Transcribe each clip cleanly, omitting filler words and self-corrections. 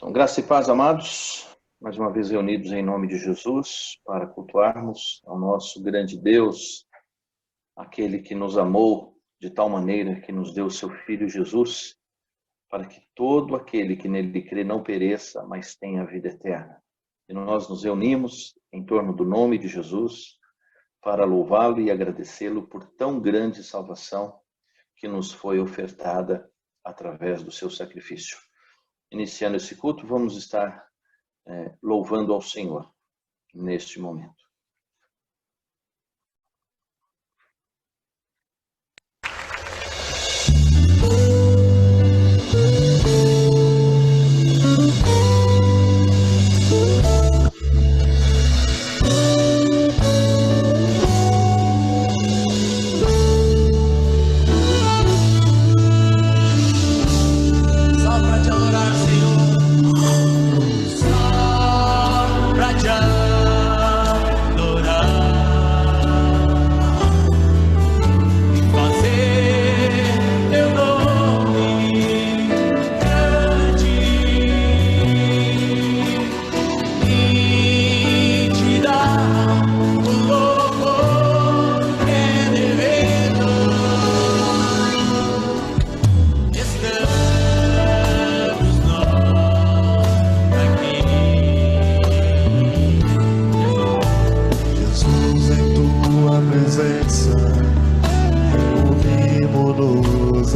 Então, graça e paz, amados, mais uma vez reunidos em nome de Jesus para cultuarmos ao nosso grande Deus, aquele que nos amou de tal maneira que nos deu o seu Filho Jesus, para que todo aquele que nele crê não pereça, mas tenha a vida eterna. E nós nos reunimos em torno do nome de Jesus para louvá-lo e agradecê-lo por tão grande salvação que nos foi ofertada através do seu sacrifício. Iniciando esse culto, vamos estar louvando ao Senhor neste momento.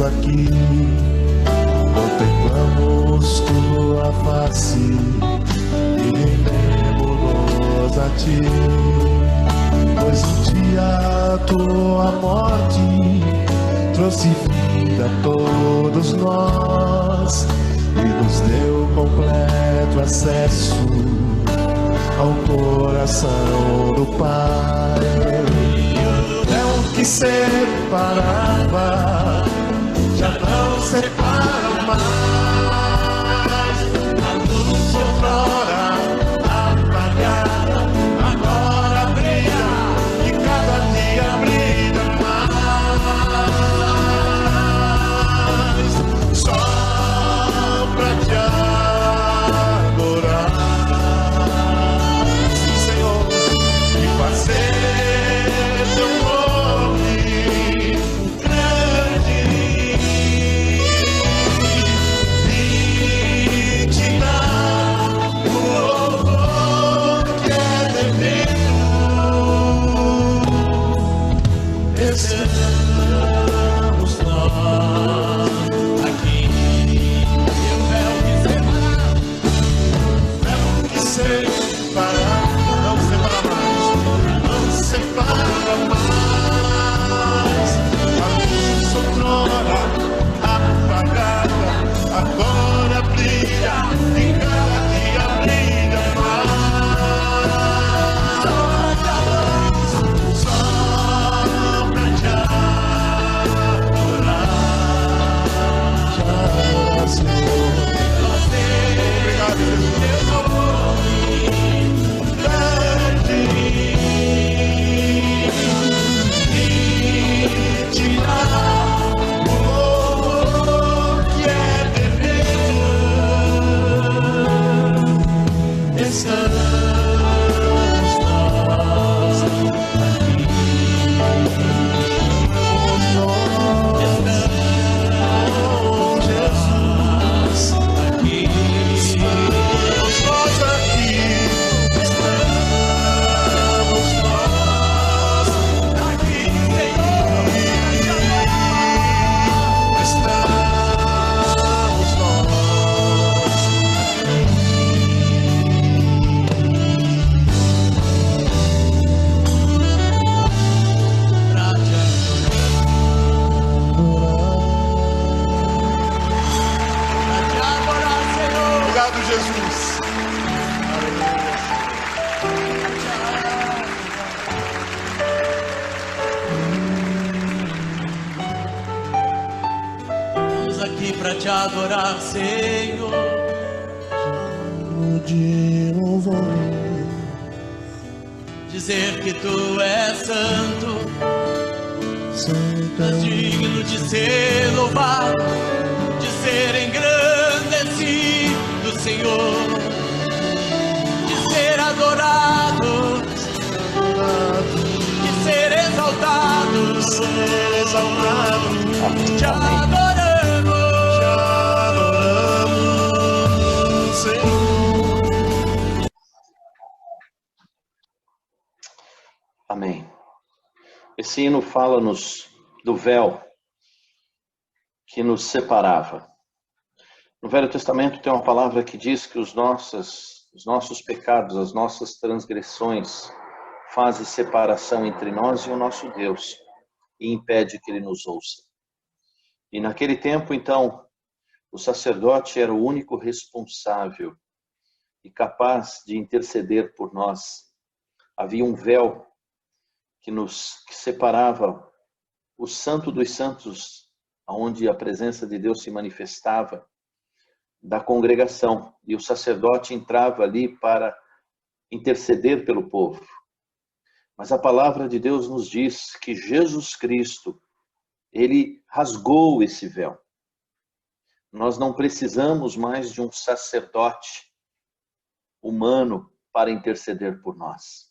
Aqui contemplamos tua face e rendemos-nos a ti, pois um dia a tua morte trouxe vida a todos nós e nos deu completo acesso ao coração do Pai. É o que separava, já não separa mais. A luz outrora apagada, agora brilha e cada dia brilha mais. Só pra te adorar, sim, Senhor, e fazer te adorar, Senhor. De louvor, dizer que tu és santo, Santo, digno de ser louvado, de ser engrandecido, Senhor. exaltado, te adoramos, Senhor. Amém. Esse hino fala-nos do véu que nos separava. No Velho Testamento tem uma palavra que diz que os nossos pecados, as nossas transgressões fazem separação entre nós e o nosso Deus e impede que Ele nos ouça. E naquele tempo, então, o sacerdote era o único responsável e capaz de interceder por nós. Havia um véu que separava o Santo dos Santos, onde a presença de Deus se manifestava, da congregação. E o sacerdote entrava ali para interceder pelo povo. Mas a palavra de Deus nos diz que Jesus Cristo, Ele rasgou esse véu. Nós não precisamos mais de um sacerdote humano para interceder por nós.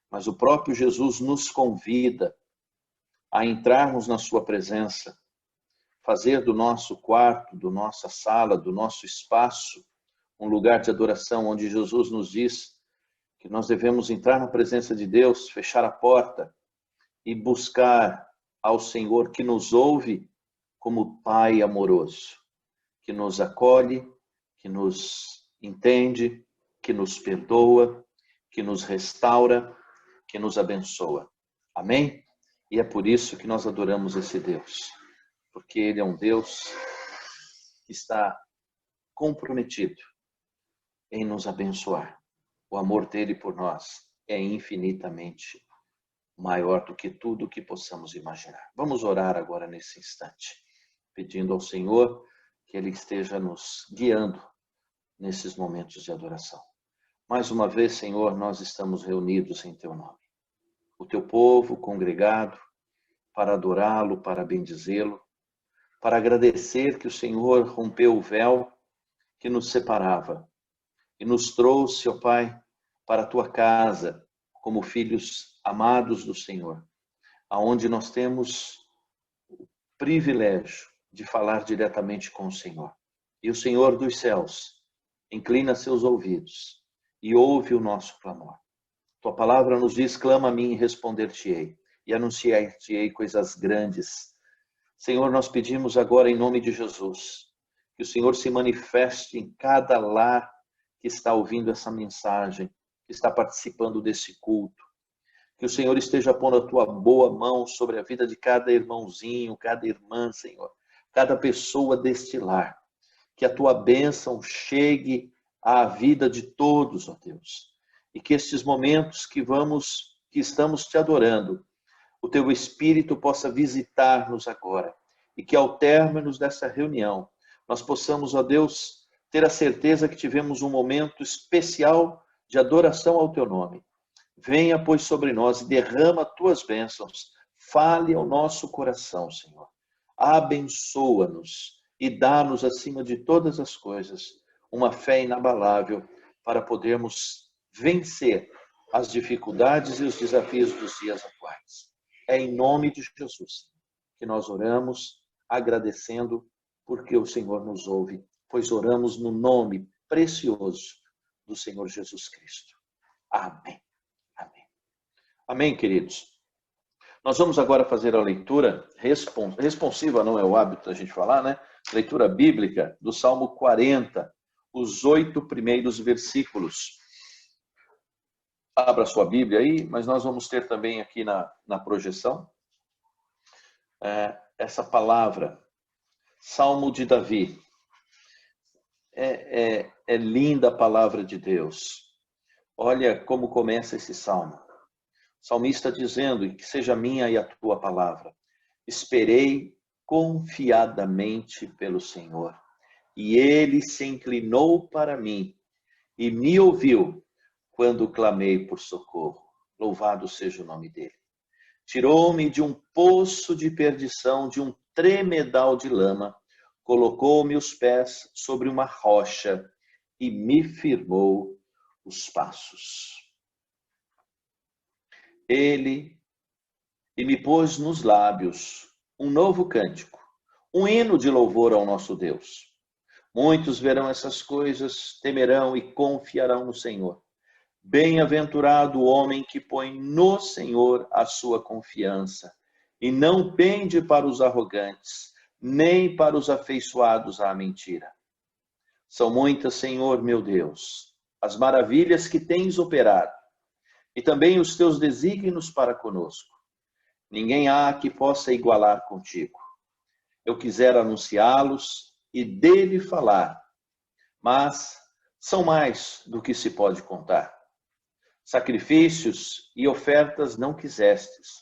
Mas o próprio Jesus nos convida a entrarmos na sua presença, fazer do nosso quarto, da nossa sala, do nosso espaço, um lugar de adoração, onde Jesus nos diz que nós devemos entrar na presença de Deus, fechar a porta e buscar ao Senhor que nos ouve como Pai amoroso, que nos acolhe, que nos entende, que nos perdoa, que nos restaura, que nos abençoa. Amém? E é por isso que nós adoramos esse Deus, porque Ele é um Deus que está comprometido em nos abençoar. O amor dele por nós é infinitamente maior do que tudo que possamos imaginar. Vamos orar agora nesse instante, pedindo ao Senhor que Ele esteja nos guiando nesses momentos de adoração. Mais uma vez, Senhor, nós estamos reunidos em Teu nome. O Teu povo congregado para adorá-lo, para bendizê-lo, para agradecer que o Senhor rompeu o véu que nos separava e nos trouxe, ó Pai, para a Tua casa, como filhos amados do Senhor, aonde nós temos o privilégio de falar diretamente com o Senhor. E o Senhor dos céus inclina seus ouvidos e ouve o nosso clamor. Tua palavra nos diz: clama a mim e responder-te-ei, e anunciar-te-ei coisas grandes. Senhor, nós pedimos agora em nome de Jesus, que o Senhor se manifeste em cada lar que está ouvindo essa mensagem, que está participando desse culto. Que o Senhor esteja pondo a Tua boa mão sobre a vida de cada irmãozinho, cada irmã, Senhor, cada pessoa deste lar. Que a Tua bênção chegue à vida de todos, ó Deus. E que estes momentos que estamos Te adorando, o Teu Espírito possa visitar-nos agora. E que ao término dessa reunião, nós possamos, ó Deus, ter a certeza que tivemos um momento especial de adoração ao Teu nome. Venha, pois, sobre nós e derrama Tuas bênçãos. Fale ao nosso coração, Senhor. Abençoa-nos e dá-nos, acima de todas as coisas, uma fé inabalável para podermos vencer as dificuldades e os desafios dos dias atuais. É em nome de Jesus que nós oramos, agradecendo, porque o Senhor nos ouve, pois oramos no nome precioso do Senhor Jesus Cristo. Amém. Amém. Amém, queridos. Nós vamos agora fazer a leitura responsiva, não é o hábito da gente falar, né? Leitura bíblica do Salmo 40, os 8 primeiros versículos. Abra sua Bíblia aí, mas nós vamos ter também aqui na projeção essa palavra, Salmo de Davi. É linda a palavra de Deus. Olha como começa esse salmo. O salmista dizendo: e que seja minha e a tua palavra. Esperei confiadamente pelo Senhor, e ele se inclinou para mim e me ouviu quando clamei por socorro. Louvado seja o nome dele. Tirou-me de um poço de perdição, de um tremedal de lama, colocou-me os pés sobre uma rocha e me firmou os passos. Ele e me pôs nos lábios um novo cântico, um hino de louvor ao nosso Deus. Muitos verão essas coisas, temerão e confiarão no Senhor. Bem-aventurado o homem que põe no Senhor a sua confiança e não pende para os arrogantes, nem para os afeiçoados à mentira. São muitas, Senhor meu Deus, as maravilhas que tens operado, e também os teus desígnios para conosco. Ninguém há que possa igualar contigo. Eu quisera anunciá-los e dele falar, mas são mais do que se pode contar. Sacrifícios e ofertas não quisestes.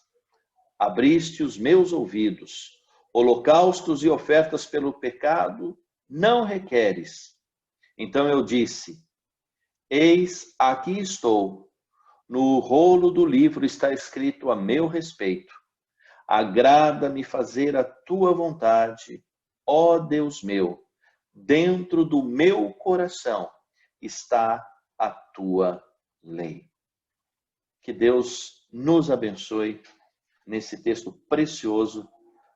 Abriste os meus ouvidos. Holocaustos e ofertas pelo pecado não requeres. Então eu disse, eis, aqui estou. No rolo do livro está escrito a meu respeito. Agrada-me fazer a tua vontade, ó Deus meu. Dentro do meu coração está a tua lei. Que Deus nos abençoe nesse texto precioso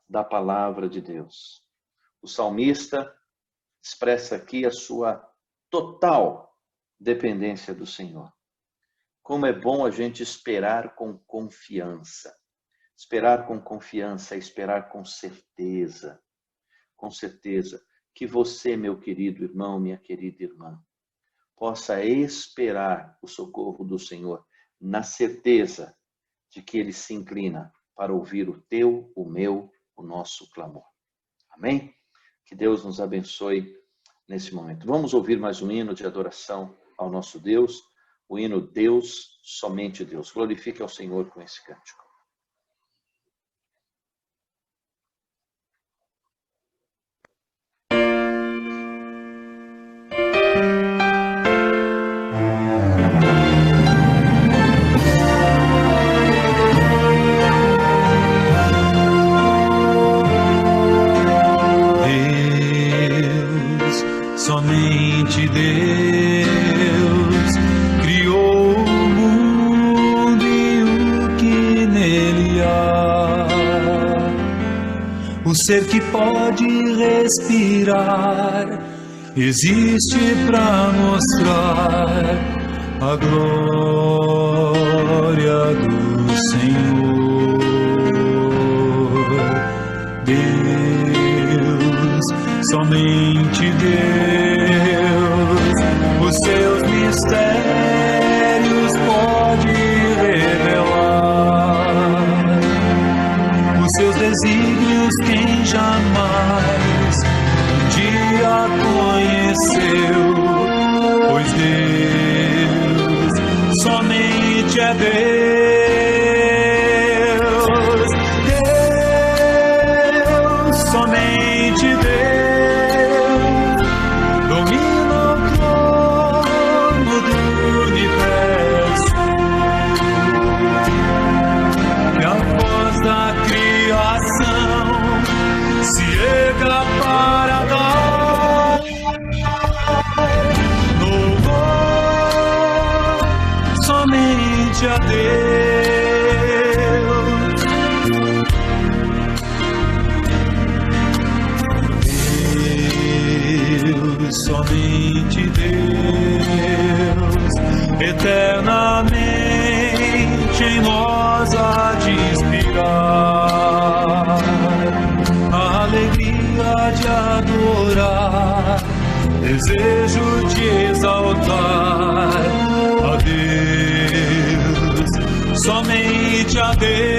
da palavra de Deus. O salmista expressa aqui a sua total dependência do Senhor. Como é bom a gente esperar com confiança. Esperar com confiança é esperar com certeza. Com certeza que você, meu querido irmão, minha querida irmã, possa esperar o socorro do Senhor na certeza de que Ele se inclina para ouvir o teu, o meu, o nosso clamor. Amém? Que Deus nos abençoe nesse momento. Vamos ouvir mais um hino de adoração ao nosso Deus, o hino Deus, somente Deus. Glorifique ao Senhor com esse cântico. Somente Deus criou o mundo e o que nele há. O ser que pode respirar existe para mostrar a glória do Senhor. Deus, somente Deus, os seus mistérios pode revelar. Os seus desígnios quem jamais um dia conheceu, pois Deus somente é Deus. Deus, somente Deus, domina o trono do universo. E a voz da criação se erga para dar louvor somente a Deus. Somente Deus, eternamente em nós há de inspirar a alegria de adorar, desejo de exaltar a Deus, somente a Deus.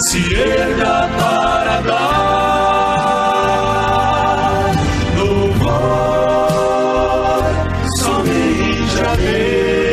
Se erga para dar louvor somente a Deus.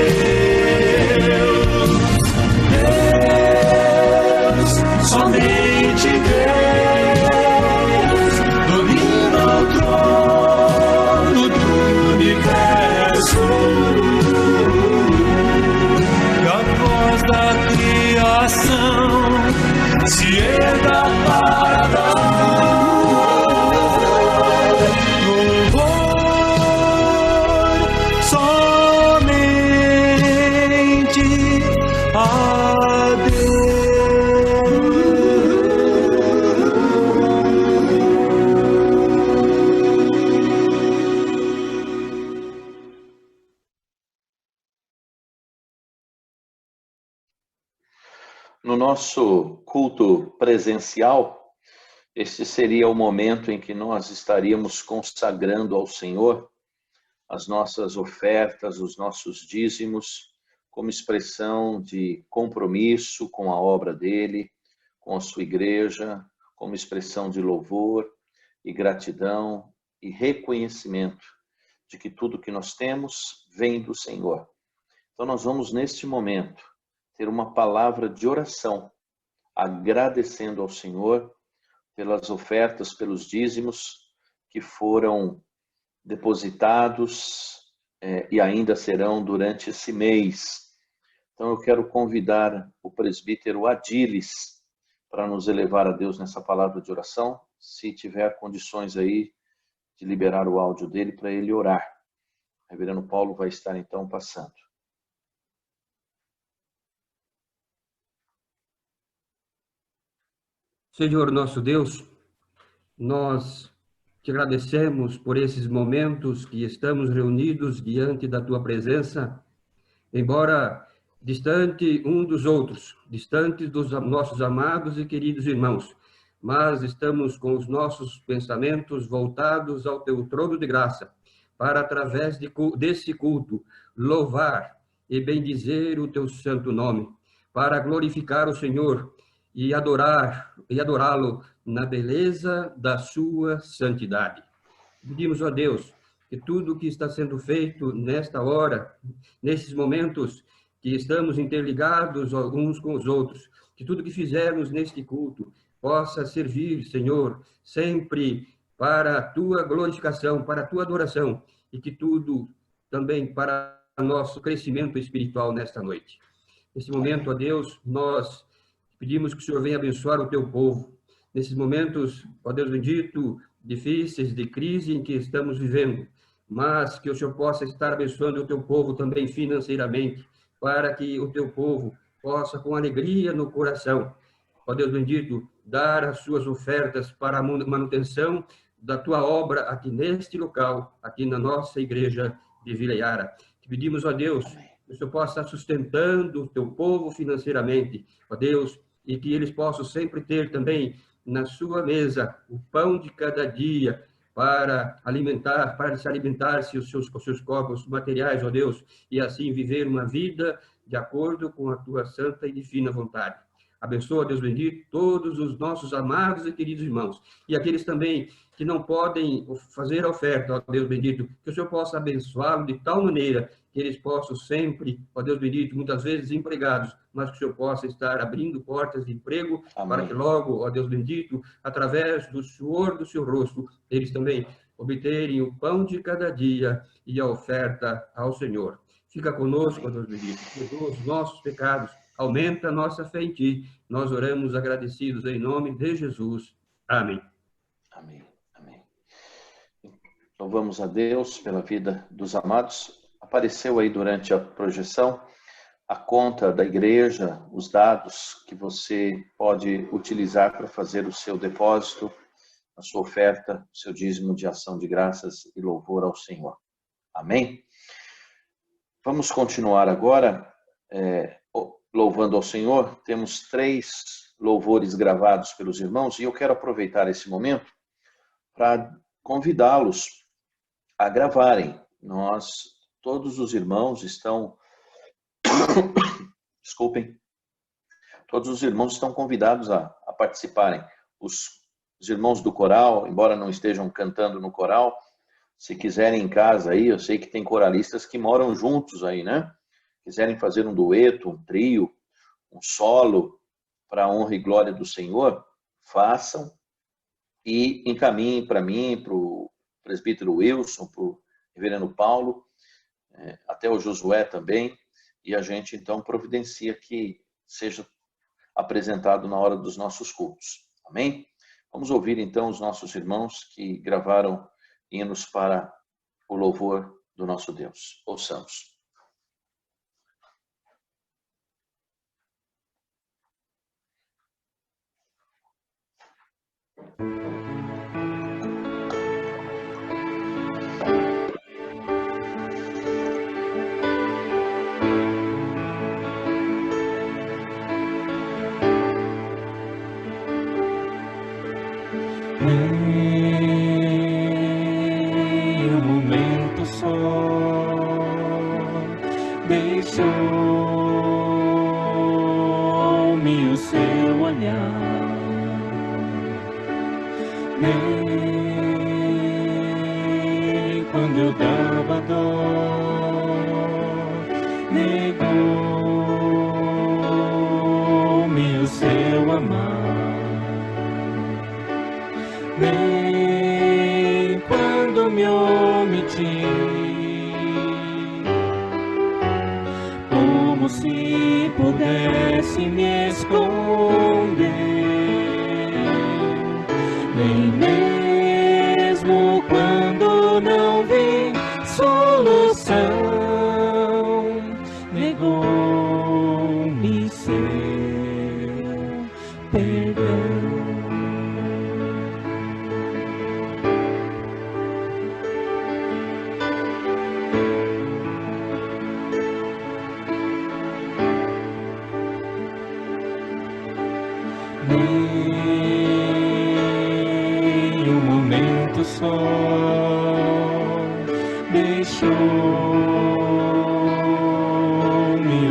coração se erga para dar louvor somente a Deus. No nosso culto presencial, este seria o momento em que nós estaríamos consagrando ao Senhor as nossas ofertas, os nossos dízimos, como expressão de compromisso com a obra dele, com a sua igreja, como expressão de louvor e gratidão e reconhecimento de que tudo que nós temos vem do Senhor. Então nós vamos, neste momento, ter uma palavra de oração, agradecendo ao Senhor pelas ofertas, pelos dízimos que foram depositados e ainda serão durante esse mês. Então eu quero convidar o presbítero Adiles para nos elevar a Deus nessa palavra de oração, se tiver condições aí de liberar o áudio dele para ele orar. O reverendo Paulo vai estar então passando. Senhor nosso Deus, nós te agradecemos por esses momentos que estamos reunidos diante da tua presença, embora distante um dos outros, distantes dos nossos amados e queridos irmãos, mas estamos com os nossos pensamentos voltados ao teu trono de graça, para através desse culto louvar e bendizer o teu santo nome, para glorificar o Senhor e adorá-lo na beleza da sua santidade. Pedimos a Deus que tudo que está sendo feito nesta hora, nesses momentos que estamos interligados uns com os outros, que tudo que fizermos neste culto possa servir, Senhor, sempre para a tua glorificação, para a tua adoração, e que tudo também para nosso crescimento espiritual nesta noite. Nesse momento, ó Deus, nós pedimos que o Senhor venha abençoar o teu povo. Nesses momentos, ó Deus bendito, difíceis, de crise em que estamos vivendo, mas que o Senhor possa estar abençoando o teu povo também financeiramente, para que o teu povo possa, com alegria no coração, ó Deus bendito, dar as suas ofertas para a manutenção da tua obra aqui neste local, aqui na nossa igreja de Vila Iara. Te pedimos, ó Deus, que o Senhor possa estar sustentando o teu povo financeiramente, ó Deus, e que eles possam sempre ter também na sua mesa o pão de cada dia para se alimentar-se os seus corpos materiais, ó Deus, e assim viver uma vida de acordo com a tua santa e divina vontade. Abençoa, Deus bendito, todos os nossos amados e queridos irmãos, e aqueles também que não podem fazer a oferta, ó Deus bendito, que o Senhor possa abençoá-lo de tal maneira que eles possam sempre, ó Deus bendito, muitas vezes empregados, mas que o Senhor possa estar abrindo portas de emprego. Amém. Para que logo, ó Deus bendito, através do suor do seu rosto, eles também obterem o pão de cada dia e a oferta ao Senhor. Fica conosco, ó Deus bendito, perdoa os nossos pecados, aumenta a nossa fé em Ti. Nós oramos agradecidos em nome de Jesus. Amém. Amém. Amém. Louvamos a Deus pela vida dos amados. Apareceu aí durante a projeção a conta da igreja, os dados que você pode utilizar para fazer o seu depósito, a sua oferta, o seu dízimo de ação de graças e louvor ao Senhor. Amém? Vamos continuar agora louvando ao Senhor. Temos 3 louvores gravados pelos irmãos e eu quero aproveitar esse momento para convidá-los a gravarem. Todos os irmãos estão, desculpem, todos os irmãos estão convidados a participarem. Os irmãos do coral, embora não estejam cantando no coral, se quiserem em casa aí, eu sei que tem coralistas que moram juntos aí, né? Quiserem fazer um dueto, um trio, um solo, para a honra e glória do Senhor, façam e encaminhem para mim, para o presbítero Wilson, para o reverendo Paulo, até o Josué também, e a gente então providencia que seja apresentado na hora dos nossos cultos. Amém? Vamos ouvir então os nossos irmãos que gravaram hinos para o louvor do nosso Deus. Ouçamos. Nem um momento só deixou-me o seu olhar. Nem quando eu dava dor, negou-me o seu amar. Nem quando me omiti, como se pudesse me esconder. Nem mesmo quando não vi solução, negou-me seu perdão. Nem um momento só deixou-me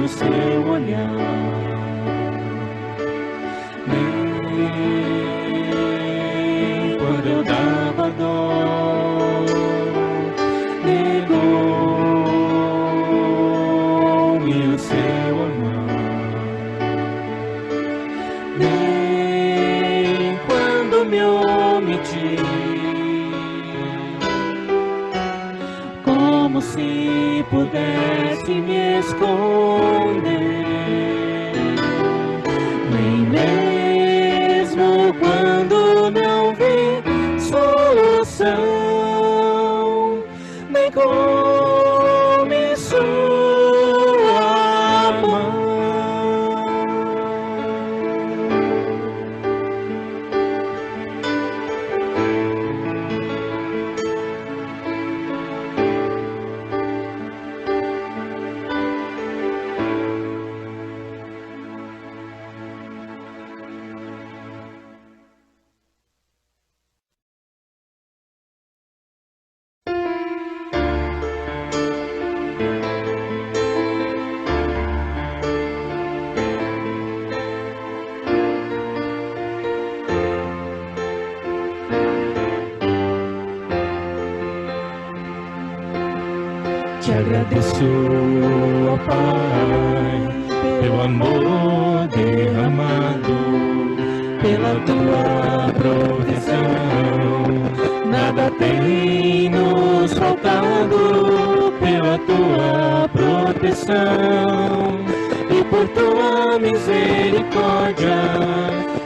o seu olhar. Nem quando eu dava dor, negou-me o seu amor. Nem quando me omiti, como se pudesse me esconder. Nem mesmo quando não vi solução, negou-me sua mão. Te agradeço, ó Pai, pelo amor derramado, pela tua proteção. Nada tem nos faltado, pela tua proteção e por tua misericórdia.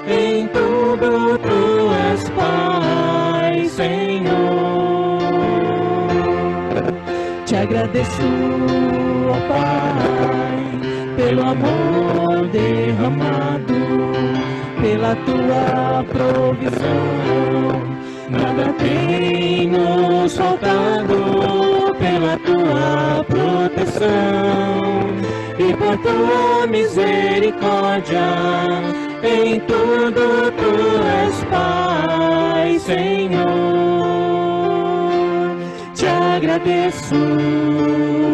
Em tudo tu és Pai, Senhor. Te agradeço, ó Pai, pelo amor derramado, pela tua provisão. Nada tem nos faltado, pela tua proteção e por tua misericórdia. Em tudo tu és Pai, Senhor. Te agradeço,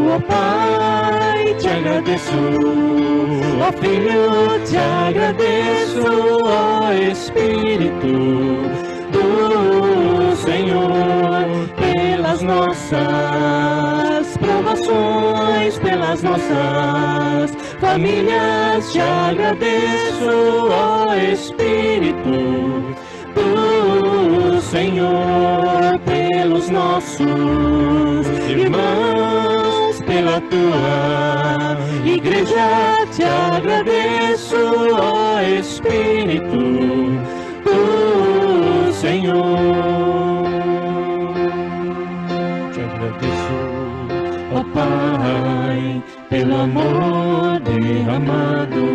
ó Pai, te agradeço, ó Filho, te agradeço, ó Espírito do Senhor, pelas nossas provações, pelas nossas famílias. Te agradeço, ó Espírito do Senhor, pelos nossos irmãos, pela pela tua igreja te agradeço, ó Espírito do Senhor. Te agradeço, ó Pai, pelo amor derramado,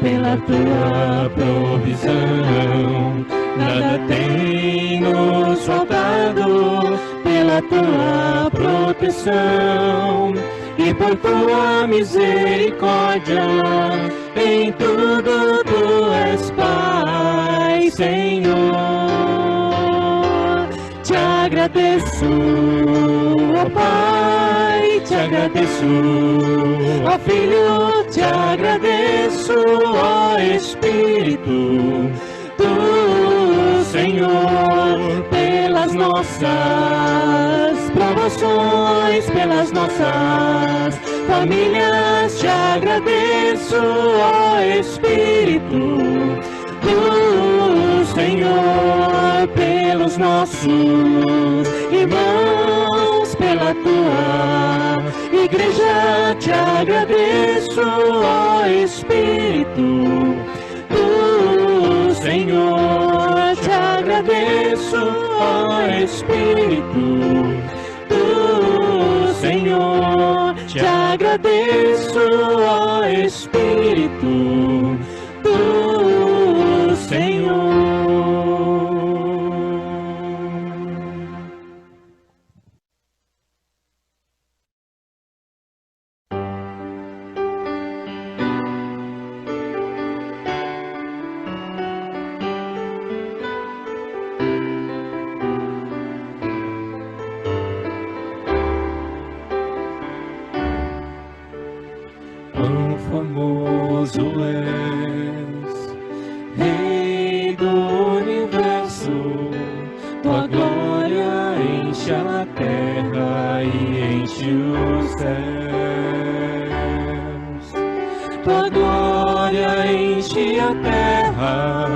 pela tua provisão. Nada tem nos faltado, pela tua proteção e por tua misericórdia. Em tudo tu és Pai, Senhor. Te agradeço, ó Pai, te agradeço, ó Filho, te agradeço, ó Espírito do Senhor, pelas nossas provações, pelas nossas famílias. Te agradeço, ó Espírito do Senhor, pelos nossos irmãos, pela tua igreja. Te agradeço, ó Espírito do Senhor. Te agradeço, ó Espírito do Senhor. Te agradeço, ó Espírito do Senhor. Quão famoso és, Rei do Universo, tua glória enche a terra e enche os céus. Tua glória enche a terra,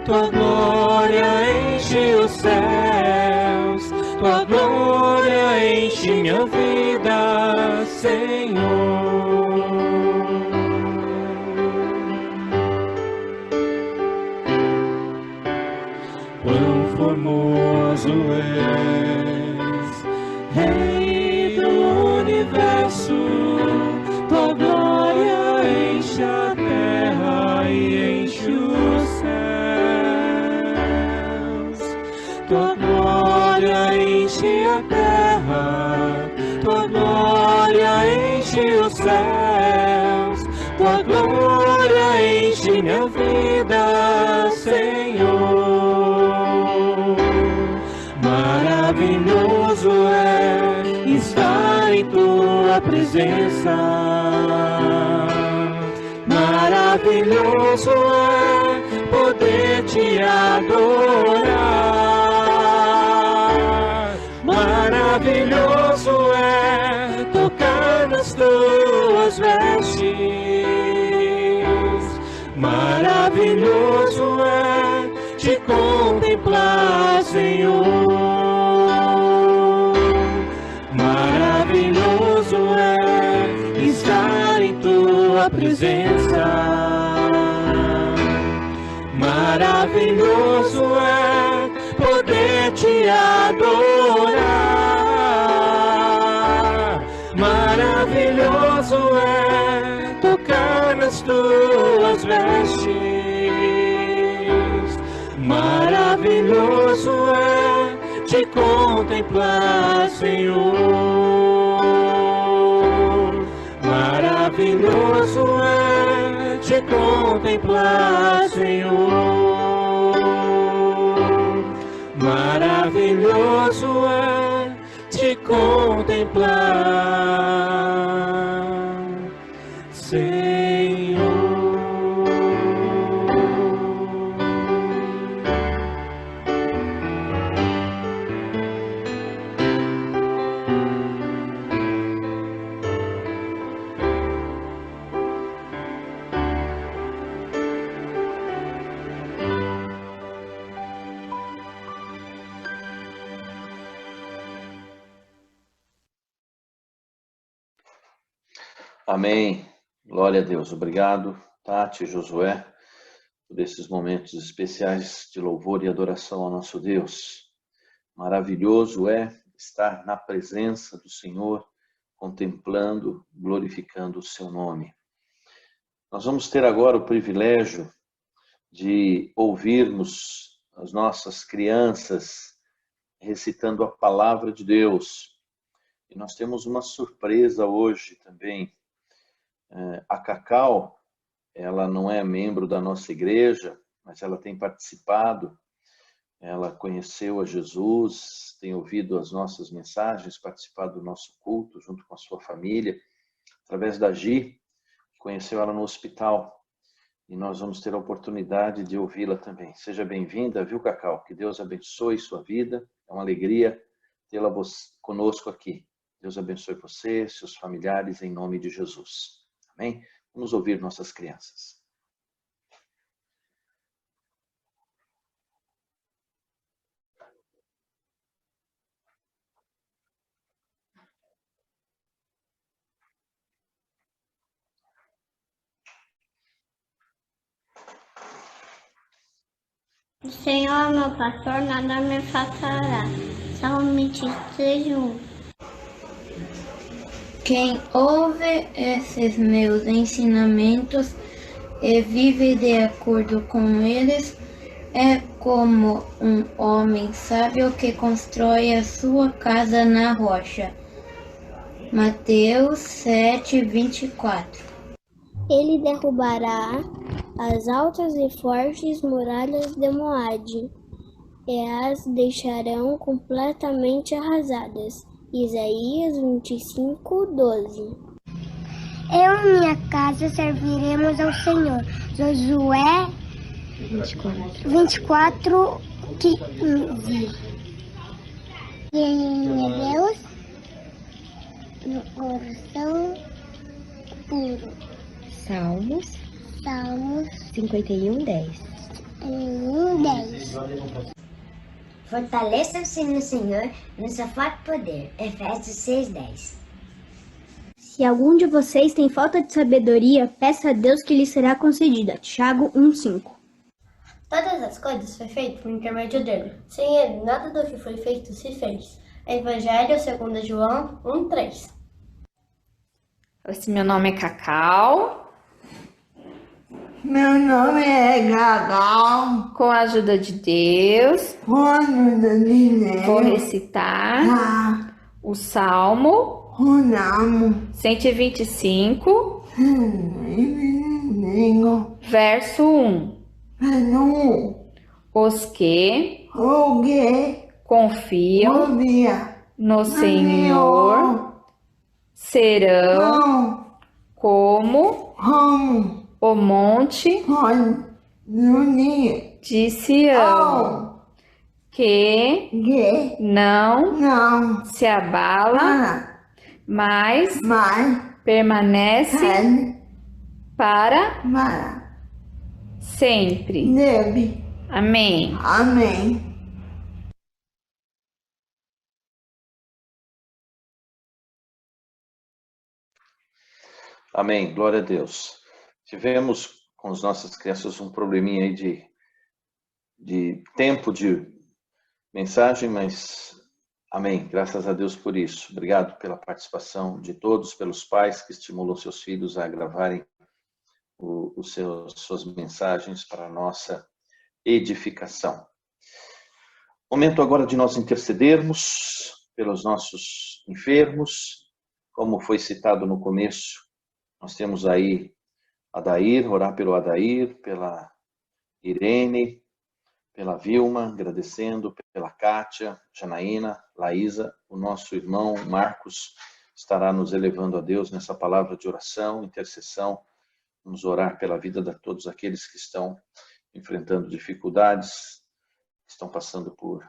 tua glória enche os céus. Tua glória enche minha vida, Senhor. Quão formoso és, Rei do Universo, tua glória enche a terra e enche os céus. Tua glória enche a terra, tua glória enche os céus. Tua glória enche minha vida, Senhor. Maravilhoso é estar em tua presença. Maravilhoso é poder te adorar. Maravilhoso é tocar nas tuas vestes. Maravilhoso é te contemplar, Senhor. Maravilhoso é estar em tua presença. Maravilhoso é poder te adorar. Maravilhoso é tocar nas tuas vestes. Maravilhoso é te contemplar, Senhor. Maravilhoso é te contemplar, Senhor. Maravilhoso é te contemplar, Senhor. Amém. Glória a Deus. Obrigado, Tati, Josué, por esses momentos especiais de louvor e adoração ao nosso Deus. Maravilhoso é estar na presença do Senhor, contemplando, glorificando o seu nome. Nós vamos ter agora o privilégio de ouvirmos as nossas crianças recitando a palavra de Deus. E nós temos uma surpresa hoje também. A Cacau, ela não é membro da nossa igreja, mas ela tem participado, ela conheceu a Jesus, tem ouvido as nossas mensagens, participado do nosso culto junto com a sua família, através da Gi, conheceu ela no hospital, e nós vamos ter a oportunidade de ouvi-la também. Seja bem-vinda, viu, Cacau? Que Deus abençoe sua vida, é uma alegria tê-la conosco aqui. Deus abençoe você, seus familiares, em nome de Jesus. Amém? Vamos ouvir nossas crianças. O Senhor, meu pastor, nada me faltará. Salmo 23:1. Quem ouve esses meus ensinamentos e vive de acordo com eles é como um homem sábio que constrói a sua casa na rocha. Mateus 7:24. Ele derrubará as altas e fortes muralhas de Moabe e as deixarão completamente arrasadas. Isaías 25:12. Eu e minha casa serviremos ao Senhor. Josué 24:15. E em Deus, no coração puro. Salmos 51:10. Fortaleçam-se no Senhor, no seu forte poder. Efésios 6:10. Se algum de vocês tem falta de sabedoria, peça a Deus que lhe será concedida. Tiago 1:5. Todas as coisas foi feito por intermédio dele. Sem ele, nada do que foi feito se fez. Evangelho segundo João 1:3. Meu nome é Cacau. Meu nome é Cacau. Com a ajuda de Deus, vou recitar o Salmo 125, verso 1. Os que confiam no Senhor serão como o monte de Sião, que não se abala, mas permanece para sempre. Amém. Amém. Amém. Glória a Deus. Tivemos com as nossas crianças um probleminha aí de tempo de mensagem, mas amém. Graças a Deus por isso. Obrigado pela participação de todos, pelos pais que estimulam seus filhos a gravarem suas mensagens para a nossa edificação. Momento agora de nós intercedermos pelos nossos enfermos. Como foi citado no começo, nós temos aí Adair, orar pelo Adair, pela Irene, pela Vilma, agradecendo, pela Kátia, Janaína, Laísa, o nosso irmão Marcos estará nos elevando a Deus nessa palavra de oração, intercessão. Vamos orar pela vida de todos aqueles que estão enfrentando dificuldades, que estão passando por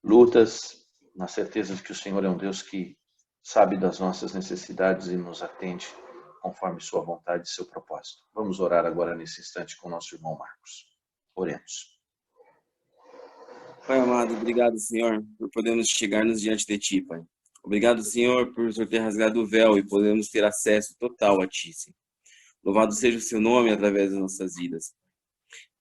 lutas, na certeza de que o Senhor é um Deus que sabe das nossas necessidades e nos atende conforme sua vontade e seu propósito. Vamos orar agora nesse instante com o nosso irmão Marcos. Oremos. Pai amado, obrigado, Senhor, por podermos chegar-nos diante de Ti, Pai. Obrigado, Senhor, por o Senhor ter rasgado o véu e podemos ter acesso total a Ti, Senhor. Louvado seja o Seu nome através das nossas vidas.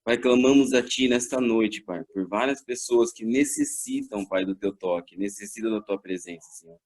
Pai, clamamos a Ti nesta noite, Pai, por várias pessoas que necessitam, Pai, do Teu toque, necessitam da Tua presença, Senhor.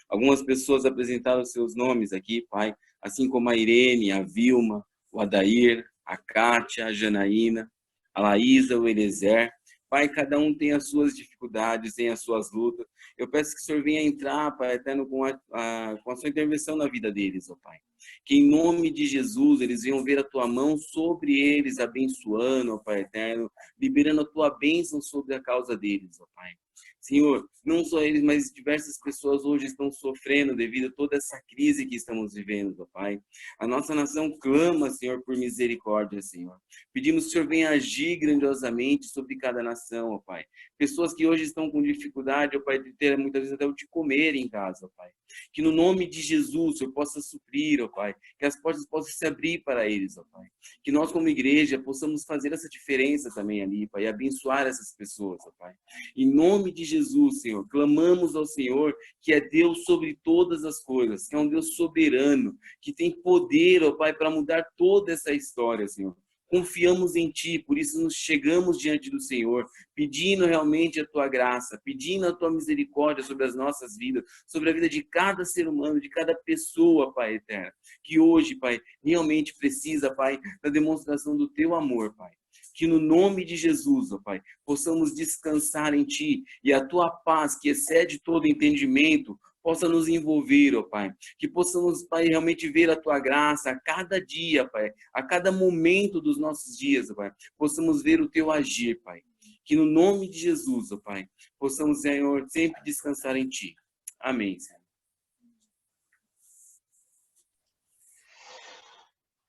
Algumas pessoas apresentaram seus nomes aqui, Pai, assim como a Irene, a Vilma, o Adair, a Kátia, a Janaína, a Laísa, o Eliezer. Pai, cada um tem as suas dificuldades, tem as suas lutas. Eu peço que o Senhor venha entrar, Pai eterno, com a sua intervenção na vida deles, ó Pai. Que em nome de Jesus eles venham ver a Tua mão sobre eles, abençoando, ó Pai eterno, liberando a Tua bênção sobre a causa deles, ó Pai. Senhor, não só eles, mas diversas pessoas hoje estão sofrendo devido a toda essa crise que estamos vivendo, ó Pai. A nossa nação clama, Senhor, por misericórdia, Senhor. Pedimos que o Senhor venha agir grandiosamente sobre cada nação, ó Pai. Pessoas que hoje estão com dificuldade, ó Pai, de ter muitas vezes até o de comer em casa, ó Pai. Que no nome de Jesus o Senhor possa suprir, ó Pai. Que as portas possam se abrir para eles, ó Pai. Que nós como igreja possamos fazer essa diferença também ali, Pai, e abençoar essas pessoas, ó Pai. Em nome de Jesus, Senhor, clamamos ao Senhor, que é Deus sobre todas as coisas, que é um Deus soberano, que tem poder, ó Pai, para mudar toda essa história, Senhor. Confiamos em Ti, por isso nos chegamos diante do Senhor, pedindo realmente a Tua graça, pedindo a Tua misericórdia sobre as nossas vidas, sobre a vida de cada ser humano, de cada pessoa, Pai eterno, que hoje, Pai, realmente precisa, Pai, da demonstração do Teu amor, Pai. Que no nome de Jesus, ó Pai, possamos descansar em Ti e a Tua paz, que excede todo entendimento, possa nos envolver, ó Pai. Que possamos, Pai, realmente ver a Tua graça a cada dia, Pai, a cada momento dos nossos dias, ó Pai. Possamos ver o Teu agir, Pai. Que no nome de Jesus, ó Pai, possamos, Senhor, sempre descansar em Ti. Amém, Senhor.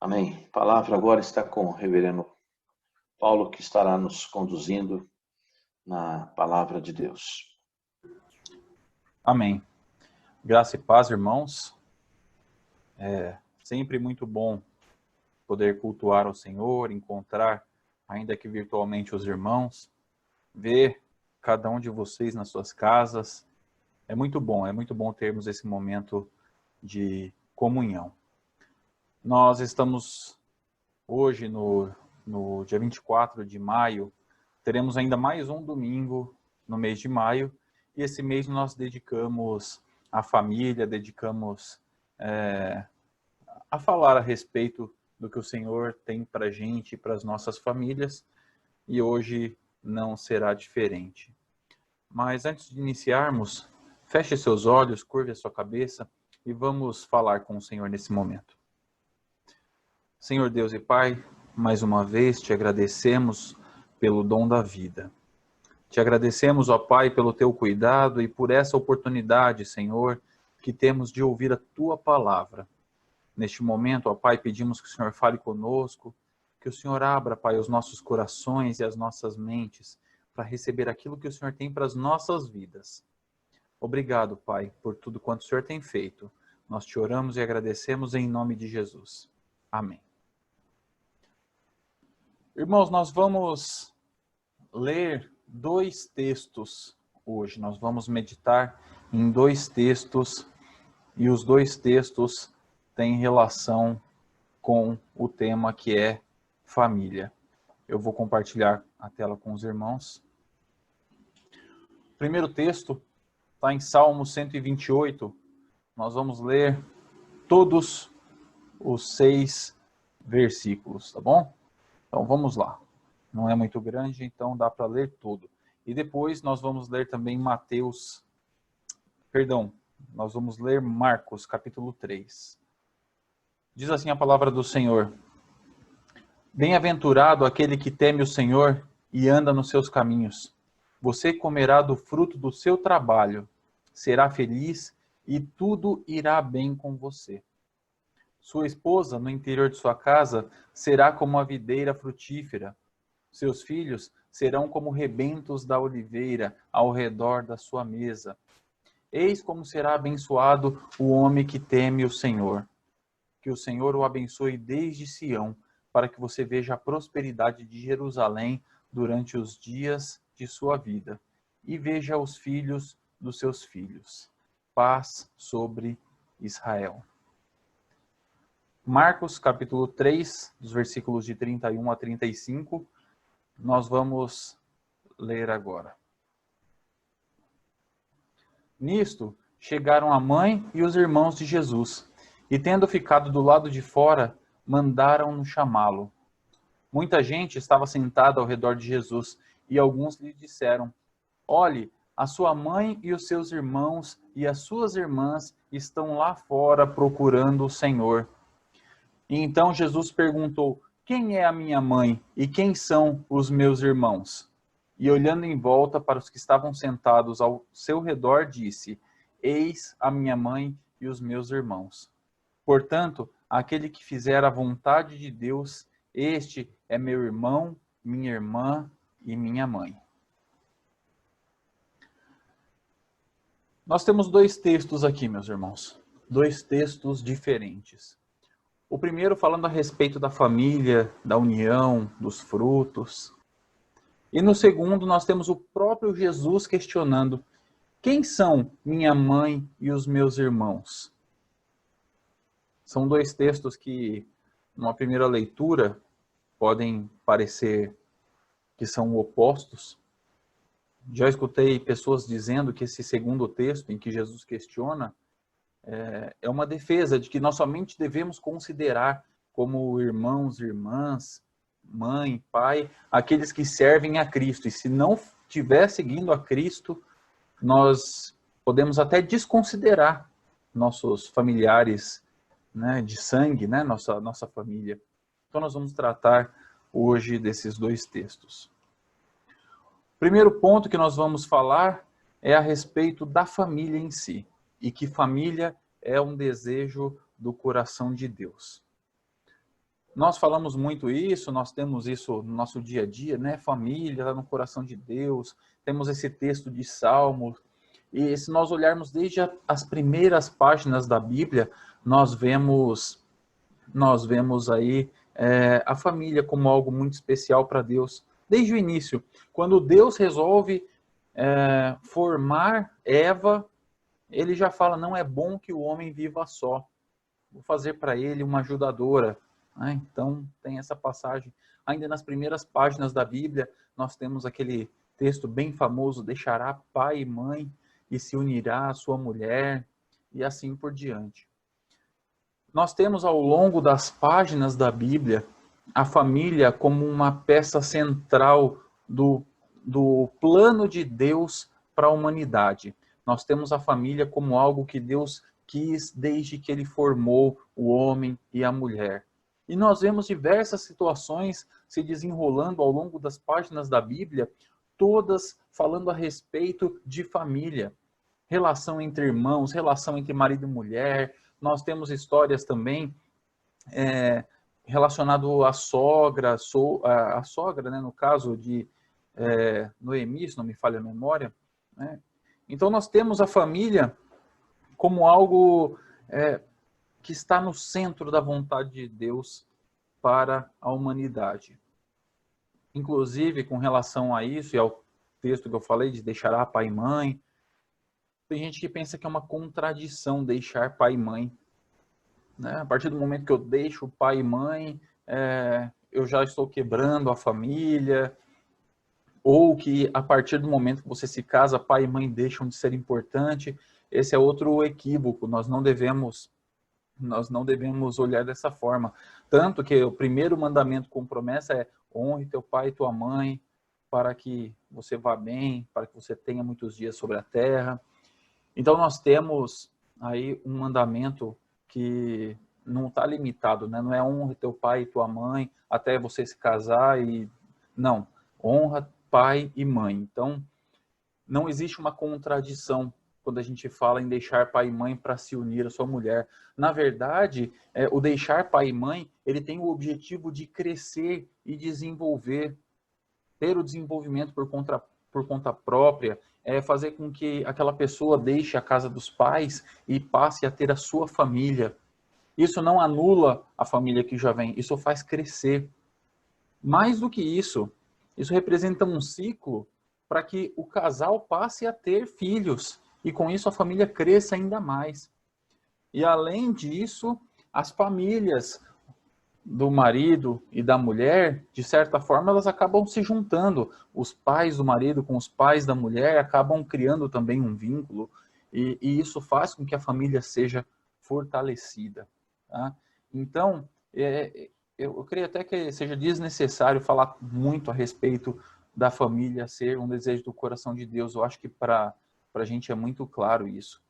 Amém. A palavra agora está com o reverendo Paulo, que estará nos conduzindo na palavra de Deus. Amém. Graça e paz, irmãos. É sempre muito bom poder cultuar o Senhor, encontrar, ainda que virtualmente, os irmãos, ver cada um de vocês nas suas casas. É muito bom termos esse momento de comunhão. Nós estamos hoje no dia 24 de maio, teremos ainda mais um domingo no mês de maio, e esse mês nós dedicamos à família, dedicamos a falar a respeito do que o Senhor tem para a gente, para as nossas famílias, e hoje não será diferente. Mas antes de iniciarmos, feche seus olhos, curve a sua cabeça e vamos falar com o Senhor nesse momento. Senhor Deus e Pai, mais uma vez te agradecemos pelo dom da vida. Te agradecemos, ó Pai, pelo teu cuidado e por essa oportunidade, Senhor, que temos de ouvir a tua palavra. Neste momento, ó Pai, pedimos que o Senhor fale conosco, que o Senhor abra, Pai, os nossos corações e as nossas mentes para receber aquilo que o Senhor tem para as nossas vidas. Obrigado, Pai, por tudo quanto o Senhor tem feito. Nós te oramos e agradecemos em nome de Jesus. Amém. Irmãos, nós vamos ler 2 textos hoje. Nós vamos meditar em 2 textos e os 2 textos têm relação com o tema que é família. Eu vou compartilhar a tela com os irmãos. O primeiro texto está em Salmo 128. Nós vamos ler todos os 6 versículos, tá bom? Então vamos lá. Não é muito grande, então dá para ler tudo. E depois nós vamos ler também nós vamos ler Marcos, capítulo 3. Diz assim a palavra do Senhor: Bem-aventurado aquele que teme o Senhor e anda nos seus caminhos. Você comerá do fruto do seu trabalho, será feliz e tudo irá bem com você. Sua esposa, no interior de sua casa, será como a videira frutífera. Seus filhos serão como rebentos da oliveira ao redor da sua mesa. Eis como será abençoado o homem que teme o Senhor. Que o Senhor o abençoe desde Sião, para que você veja a prosperidade de Jerusalém durante os dias de sua vida, e veja os filhos dos seus filhos. paz sobre Israel. Marcos, capítulo 3, dos versículos de 31 a 35, nós vamos ler agora. Nisto, chegaram a mãe e os irmãos de Jesus, e tendo ficado do lado de fora, mandaram-no chamá-lo. Muita gente estava sentada ao redor de Jesus, e alguns lhe disseram: olhe, a sua mãe e os seus irmãos e as suas irmãs estão lá fora procurando o Senhor. E então Jesus perguntou: quem é a minha mãe e quem são os meus irmãos? E olhando em volta para os que estavam sentados ao seu redor, disse: eis a minha mãe e os meus irmãos. Portanto, aquele que fizer a vontade de Deus, este é meu irmão, minha irmã e minha mãe. Nós temos dois textos aqui, meus irmãos. Dois textos diferentes. O primeiro falando a respeito da família, da união, dos frutos. E no segundo nós temos o próprio Jesus questionando: quem são minha mãe e os meus irmãos? São dois textos que, numa primeira leitura, podem parecer que são opostos. Já escutei pessoas dizendo que esse segundo texto, em que Jesus questiona, é uma defesa de que nós somente devemos considerar como irmãos, irmãs, mãe, pai, aqueles que servem a Cristo. E se não estiver seguindo a Cristo, nós podemos até desconsiderar nossos familiares, né, de sangue, né, nossa família. Então nós vamos tratar hoje desses dois textos. O primeiro ponto que nós vamos falar é a respeito da família em si, e que família é um desejo do coração de Deus. Nós falamos muito isso, nós temos isso no nosso dia a dia, né? Família está no coração de Deus, temos esse texto de Salmos, e se nós olharmos desde as primeiras páginas da Bíblia, nós vemos aí a família como algo muito especial para Deus. Desde o início, quando Deus resolve formar Eva, ele já fala: não é bom que o homem viva só, vou fazer para ele uma ajudadora. Então tem essa passagem. Ainda nas primeiras páginas da Bíblia, nós temos aquele texto bem famoso: deixará pai e mãe e se unirá à sua mulher, e assim por diante. Nós temos ao longo das páginas da Bíblia a família como uma peça central do plano de Deus para a humanidade. Nós temos a família como algo que Deus quis desde que ele formou o homem e a mulher. E nós vemos diversas situações se desenrolando ao longo das páginas da Bíblia, todas falando a respeito de família. Relação entre irmãos, relação entre marido e mulher. Nós temos histórias também relacionado à sogra, a sogra, né, no caso de Noemi, se não me falha a memória, né? Então nós temos a família como algo que está no centro da vontade de Deus para a humanidade. Inclusive, com relação a isso e ao texto que eu falei de deixará pai e mãe, tem gente que pensa que é uma contradição deixar pai e mãe, né? A partir do momento que eu deixo pai e mãe, eu já estou quebrando a família, ou que a partir do momento que você se casa, pai e mãe deixam de ser importante. Esse é outro equívoco. Nós não devemos olhar dessa forma. Tanto que o primeiro mandamento com promessa é: honre teu pai e tua mãe, para que você vá bem, para que você tenha muitos dias sobre a terra. Então nós temos aí um mandamento que não está limitado, né? Não é honre teu pai e tua mãe até você se casar e... Não, honra pai e mãe. Então, não existe uma contradição quando a gente fala em deixar pai e mãe para se unir à sua mulher. Na verdade, o deixar pai e mãe, ele tem o objetivo de crescer e desenvolver, ter o desenvolvimento por conta própria, fazer com que aquela pessoa deixe a casa dos pais e passe a ter a sua família. Isso não anula a família que já vem, isso faz crescer. Mais do que isso representa um ciclo para que o casal passe a ter filhos e com isso a família cresça ainda mais. E além disso, as famílias do marido e da mulher, de certa forma, elas acabam se juntando. Os pais do marido com os pais da mulher acabam criando também um vínculo, e isso faz com que a família seja fortalecida. Tá? Então, eu creio até que seja desnecessário falar muito a respeito da família ser um desejo do coração de Deus. Eu acho que para a gente é muito claro isso.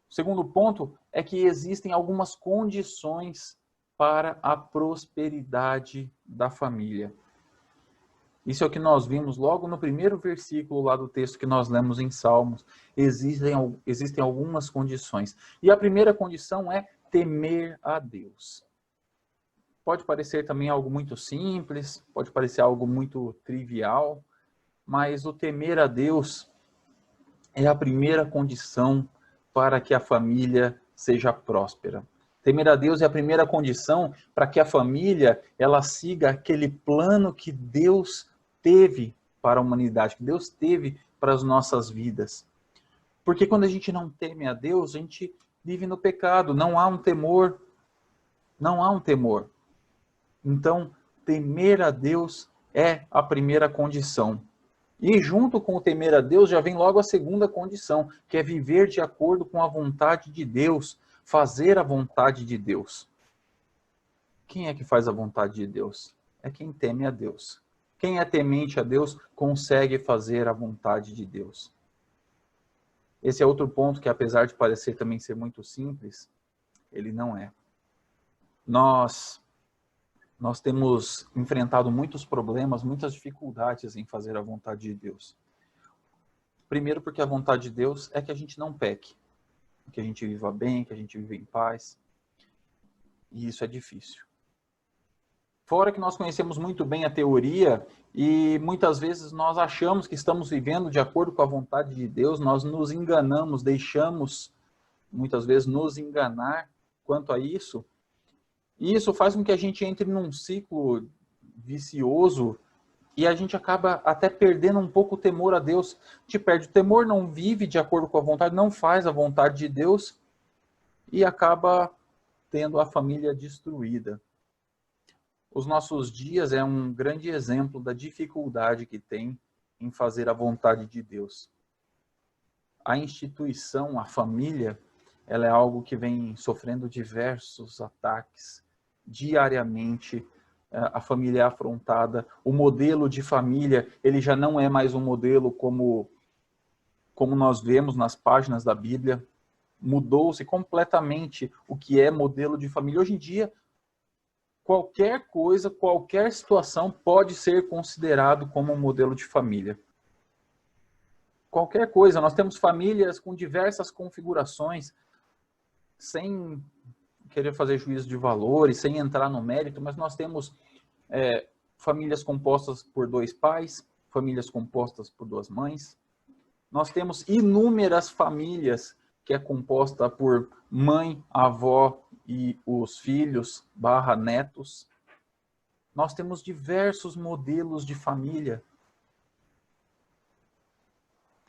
O segundo ponto é que existem algumas condições para a prosperidade da família. Isso é o que nós vimos logo no primeiro versículo lá do texto que nós lemos em Salmos. Existem algumas condições. E a primeira condição é temer a Deus. Pode parecer também algo muito simples, pode parecer algo muito trivial, mas o temer a Deus é a primeira condição para que a família seja próspera. Temer a Deus é a primeira condição para que a família ela siga aquele plano que Deus teve para a humanidade, que Deus teve para as nossas vidas. Porque quando a gente não teme a Deus, a gente vive no pecado, não há um temor. Não há um temor. Então, temer a Deus é a primeira condição. E junto com o temer a Deus já vem logo a segunda condição, que é viver de acordo com a vontade de Deus, fazer a vontade de Deus. Quem é que faz a vontade de Deus? É quem teme a Deus. Quem é temente a Deus consegue fazer a vontade de Deus. Esse é outro ponto que, apesar de parecer também ser muito simples, ele não é. Nós temos enfrentado muitos problemas, muitas dificuldades em fazer a vontade de Deus. Primeiro porque a vontade de Deus é que a gente não peque, que a gente viva bem, que a gente viva em paz. E isso é difícil. Fora que nós conhecemos muito bem a teoria e muitas vezes nós achamos que estamos vivendo de acordo com a vontade de Deus, nós nos enganamos, deixamos muitas vezes nos enganar quanto a isso. E isso faz com que a gente entre num ciclo vicioso e a gente acaba até perdendo um pouco o temor a Deus. A gente perde o temor, não vive de acordo com a vontade, não faz a vontade de Deus e acaba tendo a família destruída. Os nossos dias é um grande exemplo da dificuldade que tem em fazer a vontade de Deus. A instituição, a família, ela é algo que vem sofrendo diversos ataques. Diariamente, a família é afrontada. O modelo de família, ele já não é mais um modelo como nós vemos nas páginas da Bíblia. Mudou-se completamente o que é modelo de família. Hoje em dia, qualquer coisa, qualquer situação pode ser considerado como um modelo de família. Qualquer coisa. Nós temos famílias com diversas configurações, sem querer fazer juízo de valores, sem entrar no mérito, mas nós temos famílias compostas por 2 pais, famílias compostas por 2 mães. Nós temos inúmeras famílias que é composta por mãe, avó e os filhos / netos. Nós temos diversos modelos de família.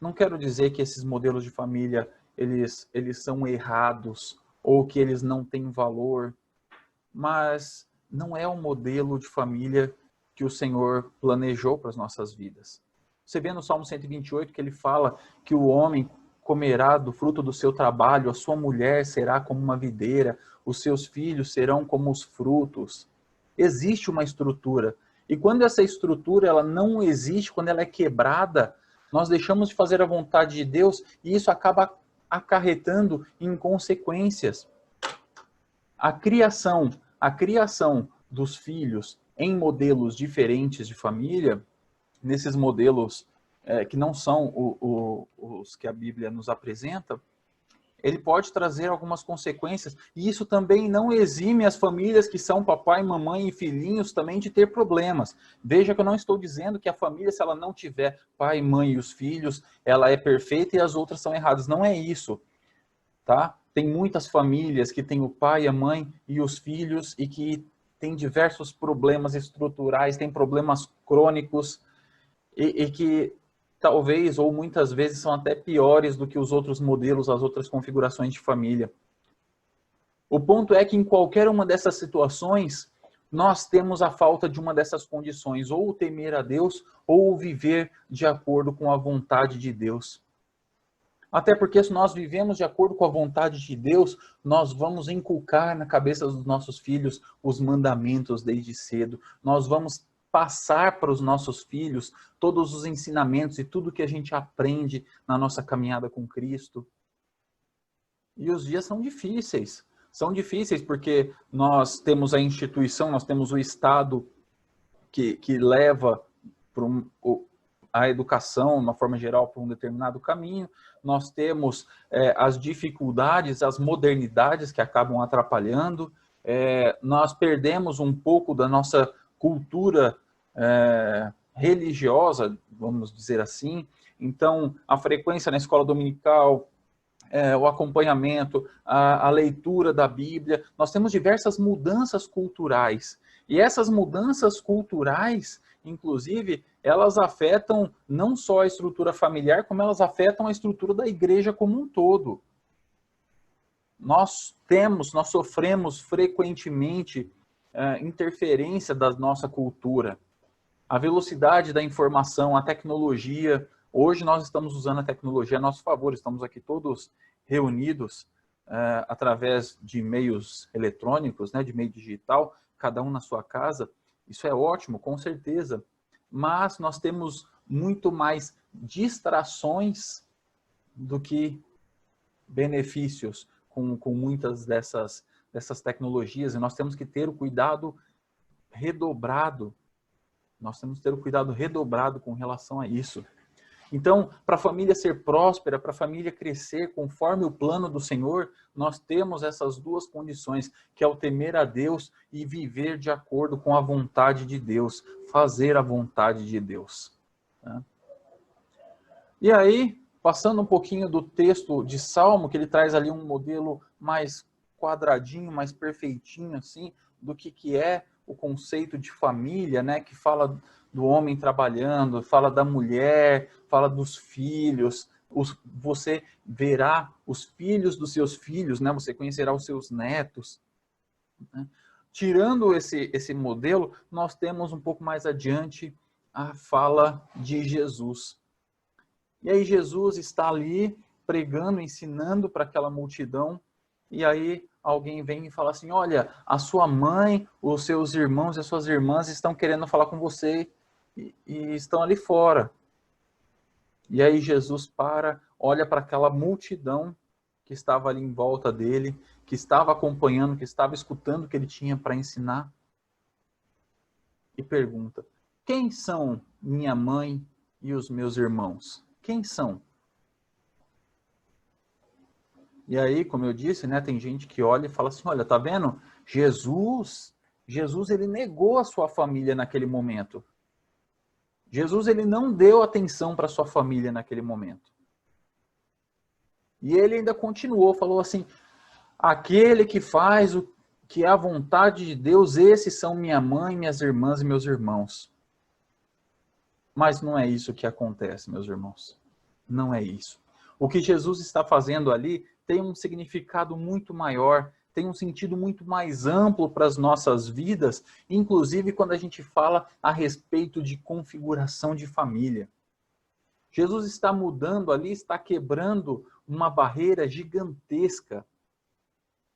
Não quero dizer que esses modelos de família eles são errados ou que eles não têm valor, mas não é um modelo de família que o Senhor planejou para as nossas vidas. Você vê no Salmo 128 que ele fala que o homem comerá do fruto do seu trabalho, a sua mulher será como uma videira, os seus filhos serão como os frutos. Existe uma estrutura. E quando essa estrutura ela não existe, quando ela é quebrada, nós deixamos de fazer a vontade de Deus e isso acaba acarretando em consequências. A criação dos filhos em modelos diferentes de família, nesses modelos que não são os que a Bíblia nos apresenta, ele pode trazer algumas consequências. E isso também não exime as famílias que são papai, mamãe e filhinhos também de ter problemas. Veja que eu não estou dizendo que a família, se ela não tiver pai, mãe e os filhos, ela é perfeita e as outras são erradas. Não é isso, tá? Tem muitas famílias que têm o pai, a mãe e os filhos e que têm diversos problemas estruturais, têm problemas crônicos e que talvez ou muitas vezes são até piores do que os outros modelos, as outras configurações de família. O ponto é que em qualquer uma dessas situações, nós temos a falta de uma dessas condições, ou o temer a Deus, ou o viver de acordo com a vontade de Deus. Até porque se nós vivemos de acordo com a vontade de Deus, nós vamos inculcar na cabeça dos nossos filhos os mandamentos desde cedo. Nós vamos passar para os nossos filhos todos os ensinamentos e tudo que a gente aprende na nossa caminhada com Cristo. E os dias são difíceis. São difíceis porque nós temos a instituição, nós temos o Estado que leva a educação, de uma forma geral, para um determinado caminho. Nós temos as dificuldades, as modernidades que acabam atrapalhando. Nós perdemos um pouco da nossa cultura religiosa, vamos dizer assim. Então, a frequência na escola dominical, o acompanhamento, a leitura da Bíblia. Nós temos diversas mudanças culturais. E essas mudanças culturais, inclusive, elas afetam não só a estrutura familiar, como elas afetam a estrutura da igreja como um todo. Nós sofremos frequentemente interferência da nossa cultura. A velocidade da informação, a tecnologia. Hoje nós estamos usando a tecnologia a nosso favor, estamos aqui todos reunidos através de meios eletrônicos, né, de meio digital, cada um na sua casa. Isso é ótimo, com certeza, mas nós temos muito mais distrações do que benefícios com muitas dessas tecnologias, e nós temos que ter o cuidado redobrado. Nós temos que ter o cuidado redobrado com relação a isso. Então, para a família ser próspera, para a família crescer conforme o plano do Senhor, nós temos essas duas condições, que é o temer a Deus e viver de acordo com a vontade de Deus, fazer a vontade de Deus. Tá? E aí, passando um pouquinho do texto de Salmo, que ele traz ali um modelo mais quadradinho, mais perfeitinho, assim, do que é o conceito de família, né, que fala do homem trabalhando, fala da mulher, fala dos filhos. Você verá os filhos dos seus filhos, né? Você conhecerá os seus netos. Né? Tirando esse modelo, nós temos um pouco mais adiante a fala de Jesus. E aí Jesus está ali pregando, ensinando para aquela multidão, e aí alguém vem e fala assim, olha, a sua mãe, os seus irmãos e as suas irmãs estão querendo falar com você e estão ali fora. E aí Jesus olha para aquela multidão que estava ali em volta dele, que estava acompanhando, que estava escutando o que ele tinha para ensinar, e pergunta, quem são minha mãe e os meus irmãos? Quem são? E aí, como eu disse, né, tem gente que olha e fala assim, olha, tá vendo? Jesus, ele negou a sua família naquele momento. Jesus, ele não deu atenção para sua família naquele momento. E ele ainda continuou, falou assim, aquele que faz o que é a vontade de Deus, esses são minha mãe, minhas irmãs e meus irmãos. Mas não é isso que acontece, meus irmãos. Não é isso. O que Jesus está fazendo ali tem um significado muito maior, tem um sentido muito mais amplo para as nossas vidas, inclusive quando a gente fala a respeito de configuração de família. Jesus está mudando ali, está quebrando uma barreira gigantesca.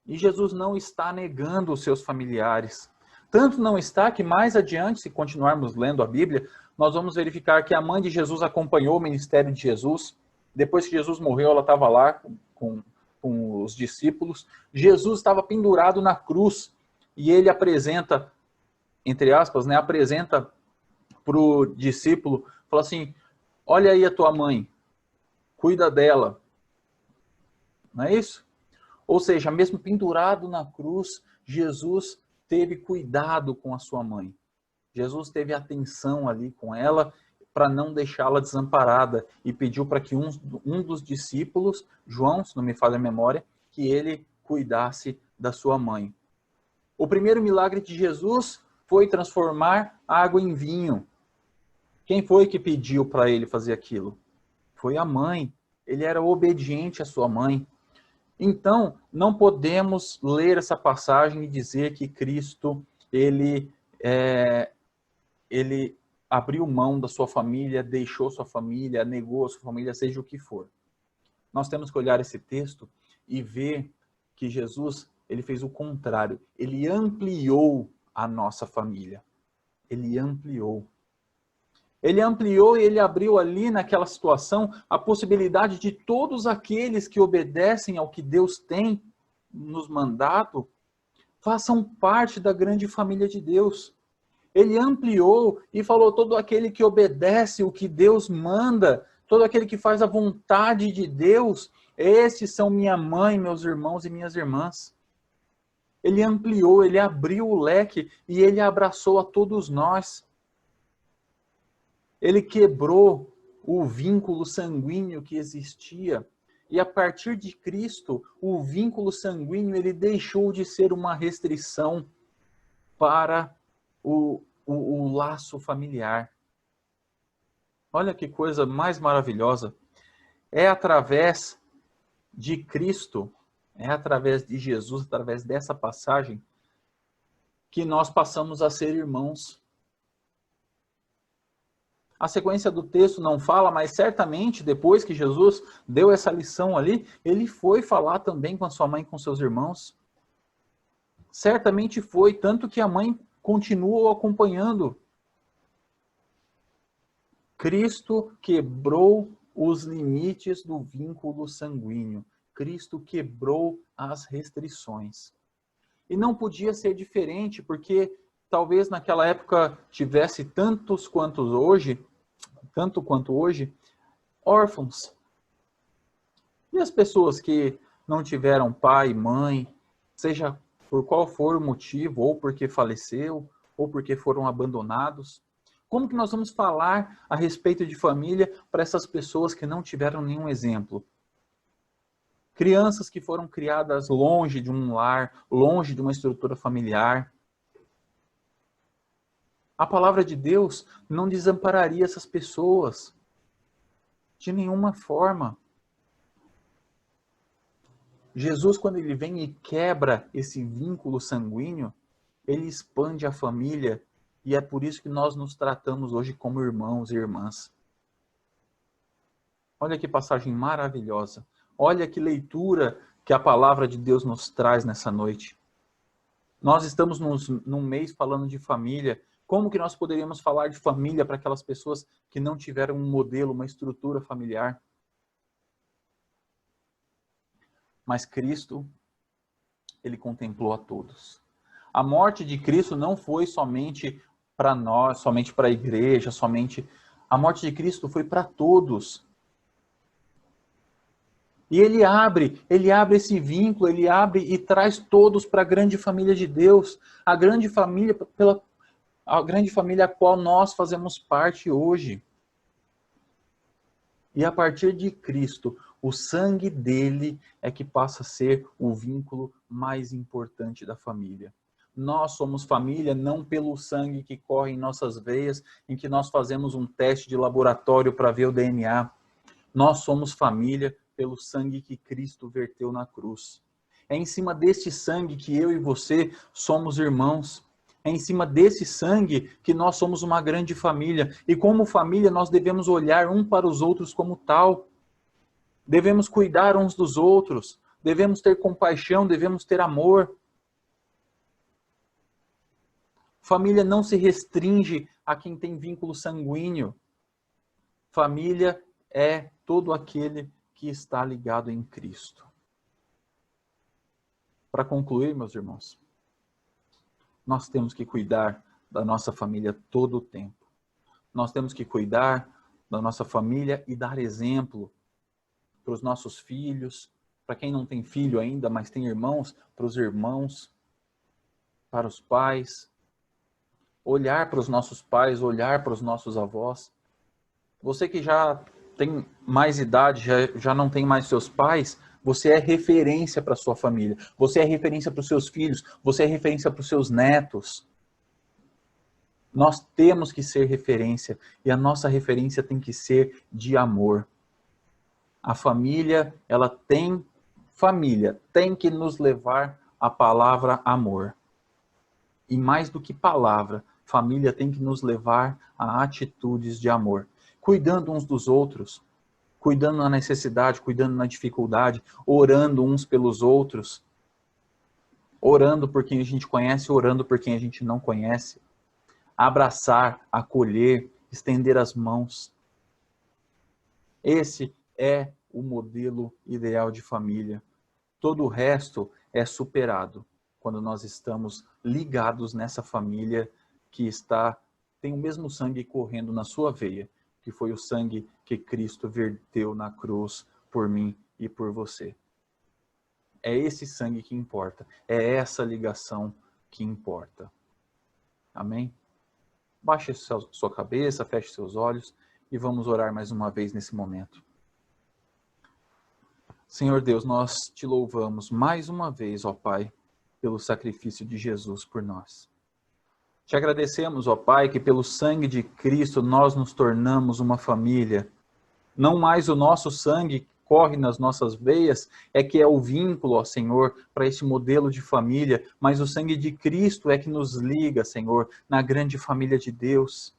E Jesus não está negando os seus familiares. Tanto não está que mais adiante, se continuarmos lendo a Bíblia, nós vamos verificar que a mãe de Jesus acompanhou o ministério de Jesus. Depois que Jesus morreu, ela estava lá com os discípulos. Jesus estava pendurado na cruz e ele apresenta, entre aspas, né, apresenta para o discípulo, fala assim, olha aí a tua mãe, cuida dela. Não é isso? Ou seja, mesmo pendurado na cruz, Jesus teve cuidado com a sua mãe. Jesus teve atenção ali com ela para não deixá-la desamparada e pediu para que um dos discípulos, João, se não me falha a memória, que ele cuidasse da sua mãe. O primeiro milagre de Jesus foi transformar água em vinho. Quem foi que pediu para ele fazer aquilo? Foi a mãe. Ele era obediente à sua mãe. Então, não podemos ler essa passagem e dizer que Cristo, ele abriu mão da sua família, deixou sua família, negou a sua família, seja o que for. Nós temos que olhar esse texto e ver que Jesus, ele fez o contrário. Ele ampliou a nossa família. Ele ampliou. Ele ampliou e ele abriu ali naquela situação a possibilidade de todos aqueles que obedecem ao que Deus tem nos mandado, façam parte da grande família de Deus. Ele ampliou e falou: todo aquele que obedece o que Deus manda, todo aquele que faz a vontade de Deus, esses são minha mãe, meus irmãos e minhas irmãs. Ele ampliou, ele abriu o leque e ele abraçou a todos nós. Ele quebrou o vínculo sanguíneo que existia. E a partir de Cristo, o vínculo sanguíneo ele deixou de ser uma restrição para o laço familiar. Olha que coisa mais maravilhosa. É através de Cristo, é através de Jesus, através dessa passagem, que nós passamos a ser irmãos. A sequência do texto não fala, mas certamente depois que Jesus deu essa lição ali, ele foi falar também com a sua mãe e com seus irmãos. Certamente foi, tanto que a mãe continuou acompanhando. Cristo quebrou os limites do vínculo sanguíneo. Cristo quebrou as restrições. E não podia ser diferente, porque talvez naquela época tivesse tanto quanto hoje, órfãos. E as pessoas que não tiveram pai, mãe, seja por qual for o motivo, ou porque faleceu, ou porque foram abandonados, como que nós vamos falar a respeito de família para essas pessoas que não tiveram nenhum exemplo? Crianças que foram criadas longe de um lar, longe de uma estrutura familiar. A palavra de Deus não desampararia essas pessoas de nenhuma forma. Jesus, quando ele vem e quebra esse vínculo sanguíneo, ele expande a família e é por isso que nós nos tratamos hoje como irmãos e irmãs. Olha que passagem maravilhosa. Olha que leitura que a palavra de Deus nos traz nessa noite. Nós estamos num mês falando de família. Como que nós poderíamos falar de família para aquelas pessoas que não tiveram um modelo, uma estrutura familiar? Mas Cristo, ele contemplou a todos. A morte de Cristo não foi somente para nós, somente para a igreja, A morte de Cristo foi para todos. E ele abre esse vínculo, ele abre e traz todos para a grande família de Deus, a grande família a qual nós fazemos parte hoje. E a partir de Cristo, o sangue dele é que passa a ser o vínculo mais importante da família. Nós somos família não pelo sangue que corre em nossas veias, em que nós fazemos um teste de laboratório para ver o DNA. Nós somos família pelo sangue que Cristo verteu na cruz. É em cima deste sangue que eu e você somos irmãos. É em cima desse sangue que nós somos uma grande família. E como família nós devemos olhar um para os outros como tal. Devemos cuidar uns dos outros. Devemos ter compaixão, devemos ter amor. Família não se restringe a quem tem vínculo sanguíneo. Família é todo aquele que está ligado em Cristo. Para concluir, meus irmãos, nós temos que cuidar da nossa família todo o tempo. Nós temos que cuidar da nossa família e dar exemplo para os nossos filhos, para quem não tem filho ainda, mas tem irmãos, para os irmãos, para os pais. Olhar para os nossos pais, olhar para os nossos avós. Você que já tem mais idade, já não tem mais seus pais, você é referência para a sua família. Você é referência para os seus filhos. Você é referência para os seus netos. Nós temos que ser referência, e a nossa referência tem que ser de amor. A família, ela tem que nos levar à palavra amor. E mais do que palavra, família tem que nos levar a atitudes de amor. Cuidando uns dos outros, cuidando na necessidade, cuidando na dificuldade, orando uns pelos outros, orando por quem a gente conhece, orando por quem a gente não conhece. Abraçar, acolher, estender as mãos. Esse é o modelo ideal de família. Todo o resto é superado quando nós estamos ligados nessa família que tem o mesmo sangue correndo na sua veia, que foi o sangue que Cristo verteu na cruz por mim e por você. É esse sangue que importa, é essa ligação que importa. Amém? Baixe sua cabeça, feche seus olhos e vamos orar mais uma vez nesse momento. Senhor Deus, nós te louvamos mais uma vez, ó Pai, pelo sacrifício de Jesus por nós. Te agradecemos, ó Pai, que pelo sangue de Cristo nós nos tornamos uma família. Não mais o nosso sangue corre nas nossas veias, é que é o vínculo, ó Senhor, para esse modelo de família, mas o sangue de Cristo é que nos liga, Senhor, na grande família de Deus.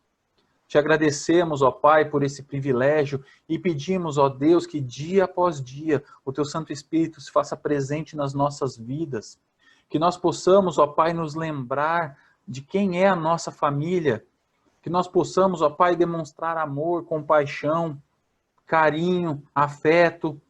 Te agradecemos, ó Pai, por esse privilégio e pedimos, ó Deus, que dia após dia o Teu Santo Espírito se faça presente nas nossas vidas. Que nós possamos, ó Pai, nos lembrar de quem é a nossa família. Que nós possamos, ó Pai, demonstrar amor, compaixão, carinho, afeto.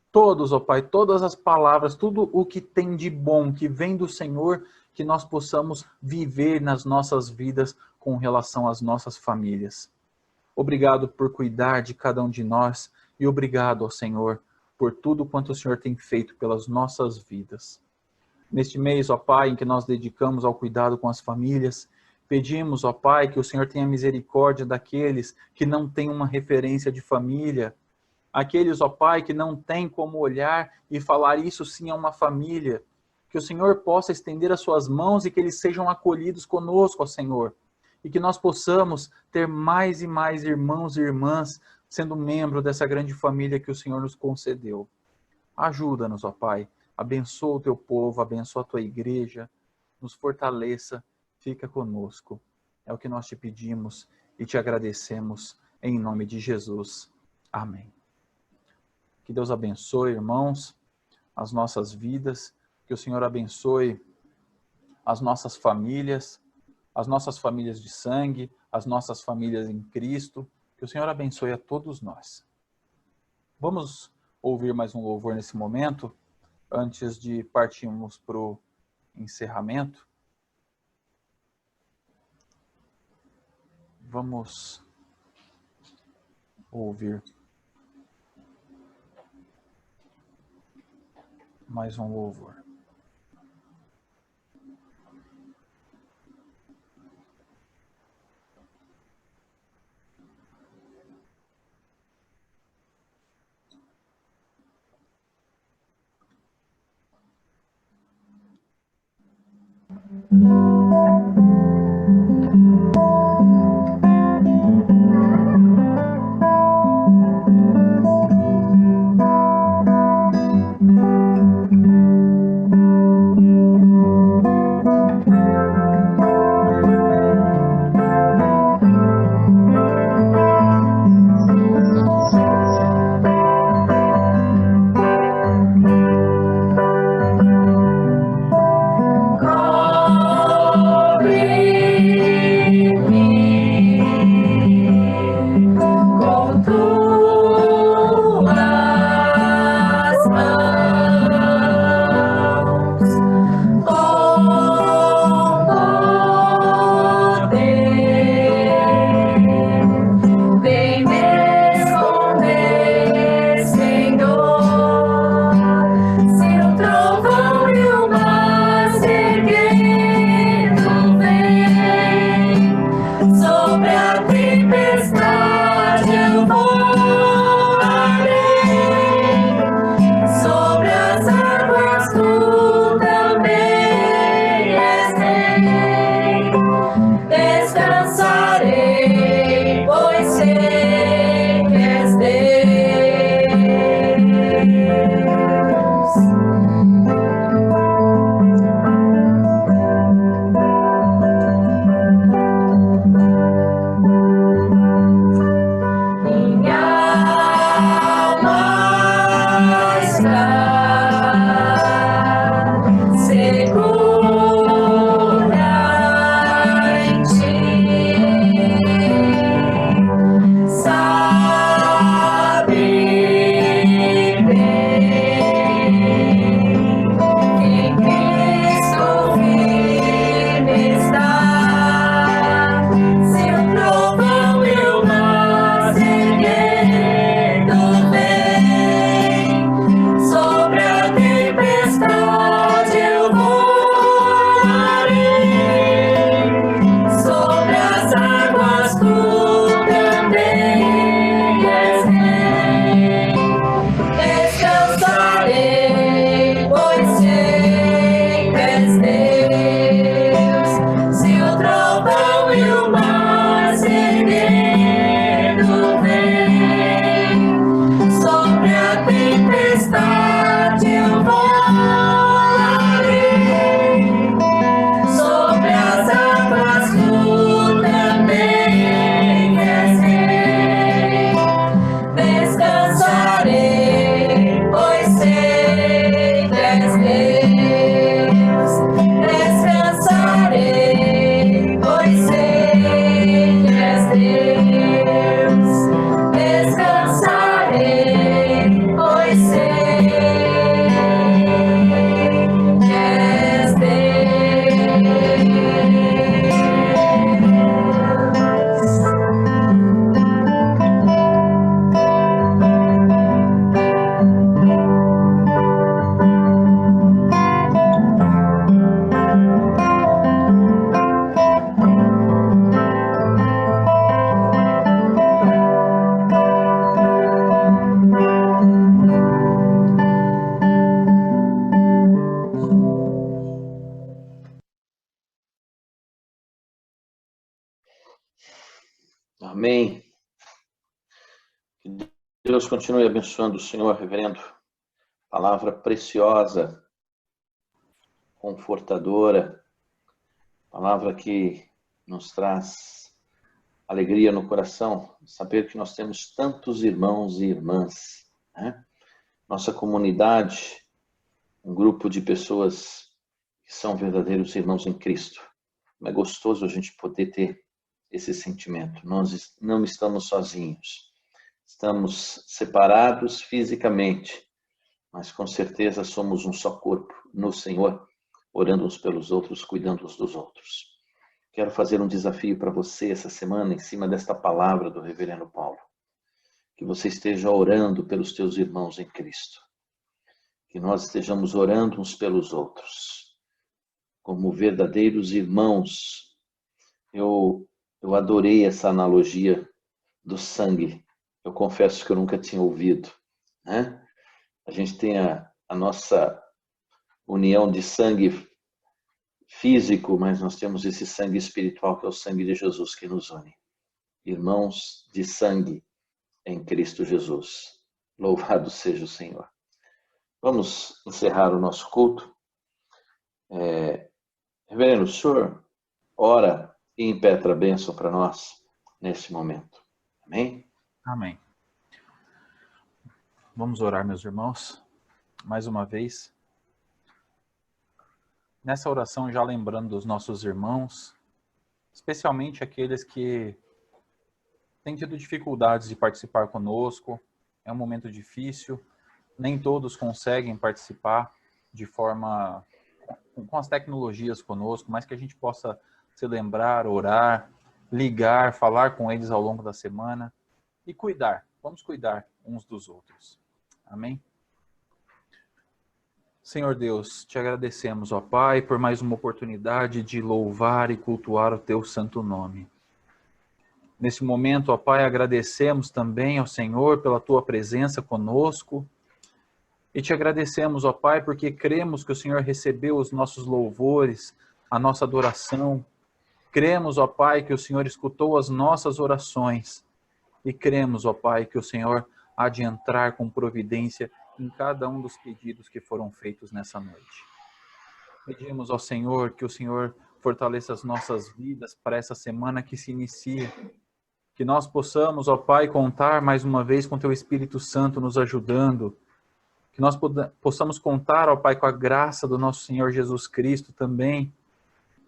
Todos, ó Pai, todas as palavras, tudo o que tem de bom, que vem do Senhor, que nós possamos viver nas nossas vidas com relação às nossas famílias. Obrigado por cuidar de cada um de nós e obrigado, ó Senhor, por tudo quanto o Senhor tem feito pelas nossas vidas. Neste mês, ó Pai, em que nós dedicamos ao cuidado com as famílias, pedimos, ó Pai, que o Senhor tenha misericórdia daqueles que não têm uma referência de família, aqueles, ó Pai, que não têm como olhar e falar isso sim é uma família, que o Senhor possa estender as suas mãos e que eles sejam acolhidos conosco, ó Senhor, e que nós possamos ter mais e mais irmãos e irmãs sendo membro dessa grande família que o Senhor nos concedeu. Ajuda-nos, ó Pai, abençoa o Teu povo, abençoa a Tua igreja, nos fortaleça, fica conosco. É o que nós te pedimos e te agradecemos em nome de Jesus. Amém. Que Deus abençoe, irmãos, as nossas vidas, que o Senhor abençoe as nossas famílias de sangue, as nossas famílias em Cristo, que o Senhor abençoe a todos nós. Vamos ouvir mais um louvor nesse momento, antes de partirmos para o encerramento. Vamos ouvir mais um louvor. Amém. Que Deus continue abençoando o Senhor, reverendo. Palavra preciosa, confortadora, palavra que nos traz alegria no coração, saber que nós temos tantos irmãos e irmãs, né? Nossa comunidade, um grupo de pessoas que são verdadeiros irmãos em Cristo. É gostoso a gente poder ter esse sentimento. Nós não estamos sozinhos. Estamos separados fisicamente, mas com certeza somos um só corpo no Senhor, orando uns pelos outros, cuidando uns dos outros. Quero fazer um desafio para você essa semana, em cima desta palavra do reverendo Paulo. Que você esteja orando pelos teus irmãos em Cristo. Que nós estejamos orando uns pelos outros, como verdadeiros irmãos. Eu adorei essa analogia do sangue. Eu confesso que eu nunca tinha ouvido, né? A gente tem a nossa união de sangue físico, mas nós temos esse sangue espiritual, que é o sangue de Jesus, que nos une. Irmãos de sangue em Cristo Jesus. Louvado seja o Senhor. Vamos encerrar o nosso culto. Reverendo, o senhor ora e impetra a bênção para nós nesse momento. Amém? Amém. Vamos orar, meus irmãos, mais uma vez. Nessa oração, já lembrando dos nossos irmãos, especialmente aqueles que têm tido dificuldades de participar conosco. É um momento difícil, nem todos conseguem participar de forma com as tecnologias conosco, mas que a gente possa se lembrar, orar, ligar, falar com eles ao longo da semana e cuidar. Vamos cuidar uns dos outros. Amém? Senhor Deus, te agradecemos, ó Pai, por mais uma oportunidade de louvar e cultuar o teu santo nome. Nesse momento, ó Pai, agradecemos também ao Senhor pela tua presença conosco e te agradecemos, ó Pai, porque cremos que o Senhor recebeu os nossos louvores, a nossa adoração. Cremos, ó Pai, que o Senhor escutou as nossas orações e cremos, ó Pai, que o Senhor há de entrar com providência em cada um dos pedidos que foram feitos nessa noite. Pedimos ao Senhor que o Senhor fortaleça as nossas vidas para essa semana que se inicia. Que nós possamos, ó Pai, contar mais uma vez com Teu Espírito Santo nos ajudando. Que nós possamos contar, ó Pai, com a graça do nosso Senhor Jesus Cristo também.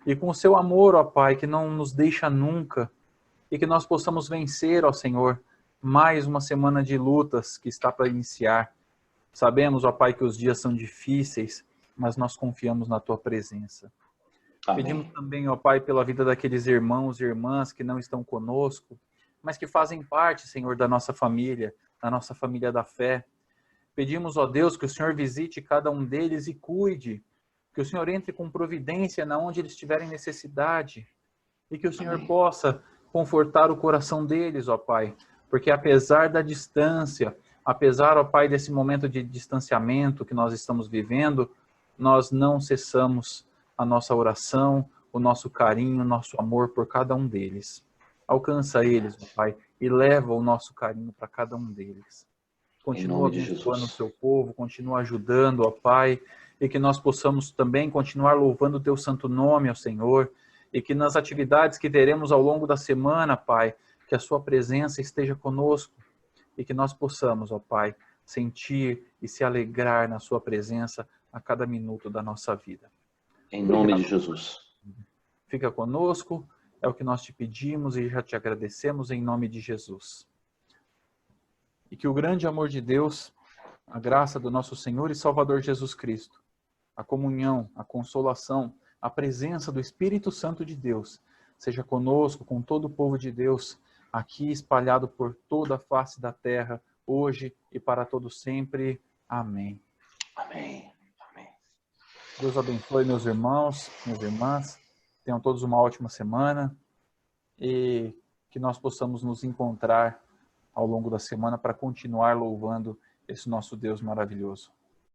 E com o Seu amor, ó Pai, que não nos deixa nunca. E que nós possamos vencer, ó Senhor, mais uma semana de lutas que está para iniciar. Sabemos, ó Pai, que os dias são difíceis, mas nós confiamos na Tua presença. Amém. Pedimos também, ó Pai, pela vida daqueles irmãos e irmãs que não estão conosco, mas que fazem parte, Senhor, da nossa família da fé. Pedimos, ó Deus, que o Senhor visite cada um deles e cuide, que o Senhor entre com providência na onde eles tiverem necessidade e que o Senhor Amém. Possa confortar o coração deles, ó Pai, porque apesar da distância, apesar, ó Pai, desse momento de distanciamento que nós estamos vivendo, nós não cessamos a nossa oração, o nosso carinho, o nosso amor por cada um deles. Alcança eles, ó Pai, e leva o nosso carinho para cada um deles. Continua abençoando o seu povo, continua ajudando, ó Pai, e que nós possamos também continuar louvando o teu santo nome, ó Senhor, e que nas atividades que teremos ao longo da semana, Pai, que a sua presença esteja conosco e que nós possamos, ó Pai, sentir e se alegrar na sua presença a cada minuto da nossa vida. Em nome de Jesus. Fica conosco, é o que nós te pedimos e já te agradecemos em nome de Jesus. E que o grande amor de Deus, a graça do nosso Senhor e Salvador Jesus Cristo, a comunhão, a consolação, a presença do Espírito Santo de Deus, seja conosco, com todo o povo de Deus, aqui espalhado por toda a face da terra, hoje e para todo sempre. Amém. Amém. Amém. Deus abençoe meus irmãos, minhas irmãs. Tenham todos uma ótima semana e que nós possamos nos encontrar ao longo da semana para continuar louvando esse nosso Deus maravilhoso.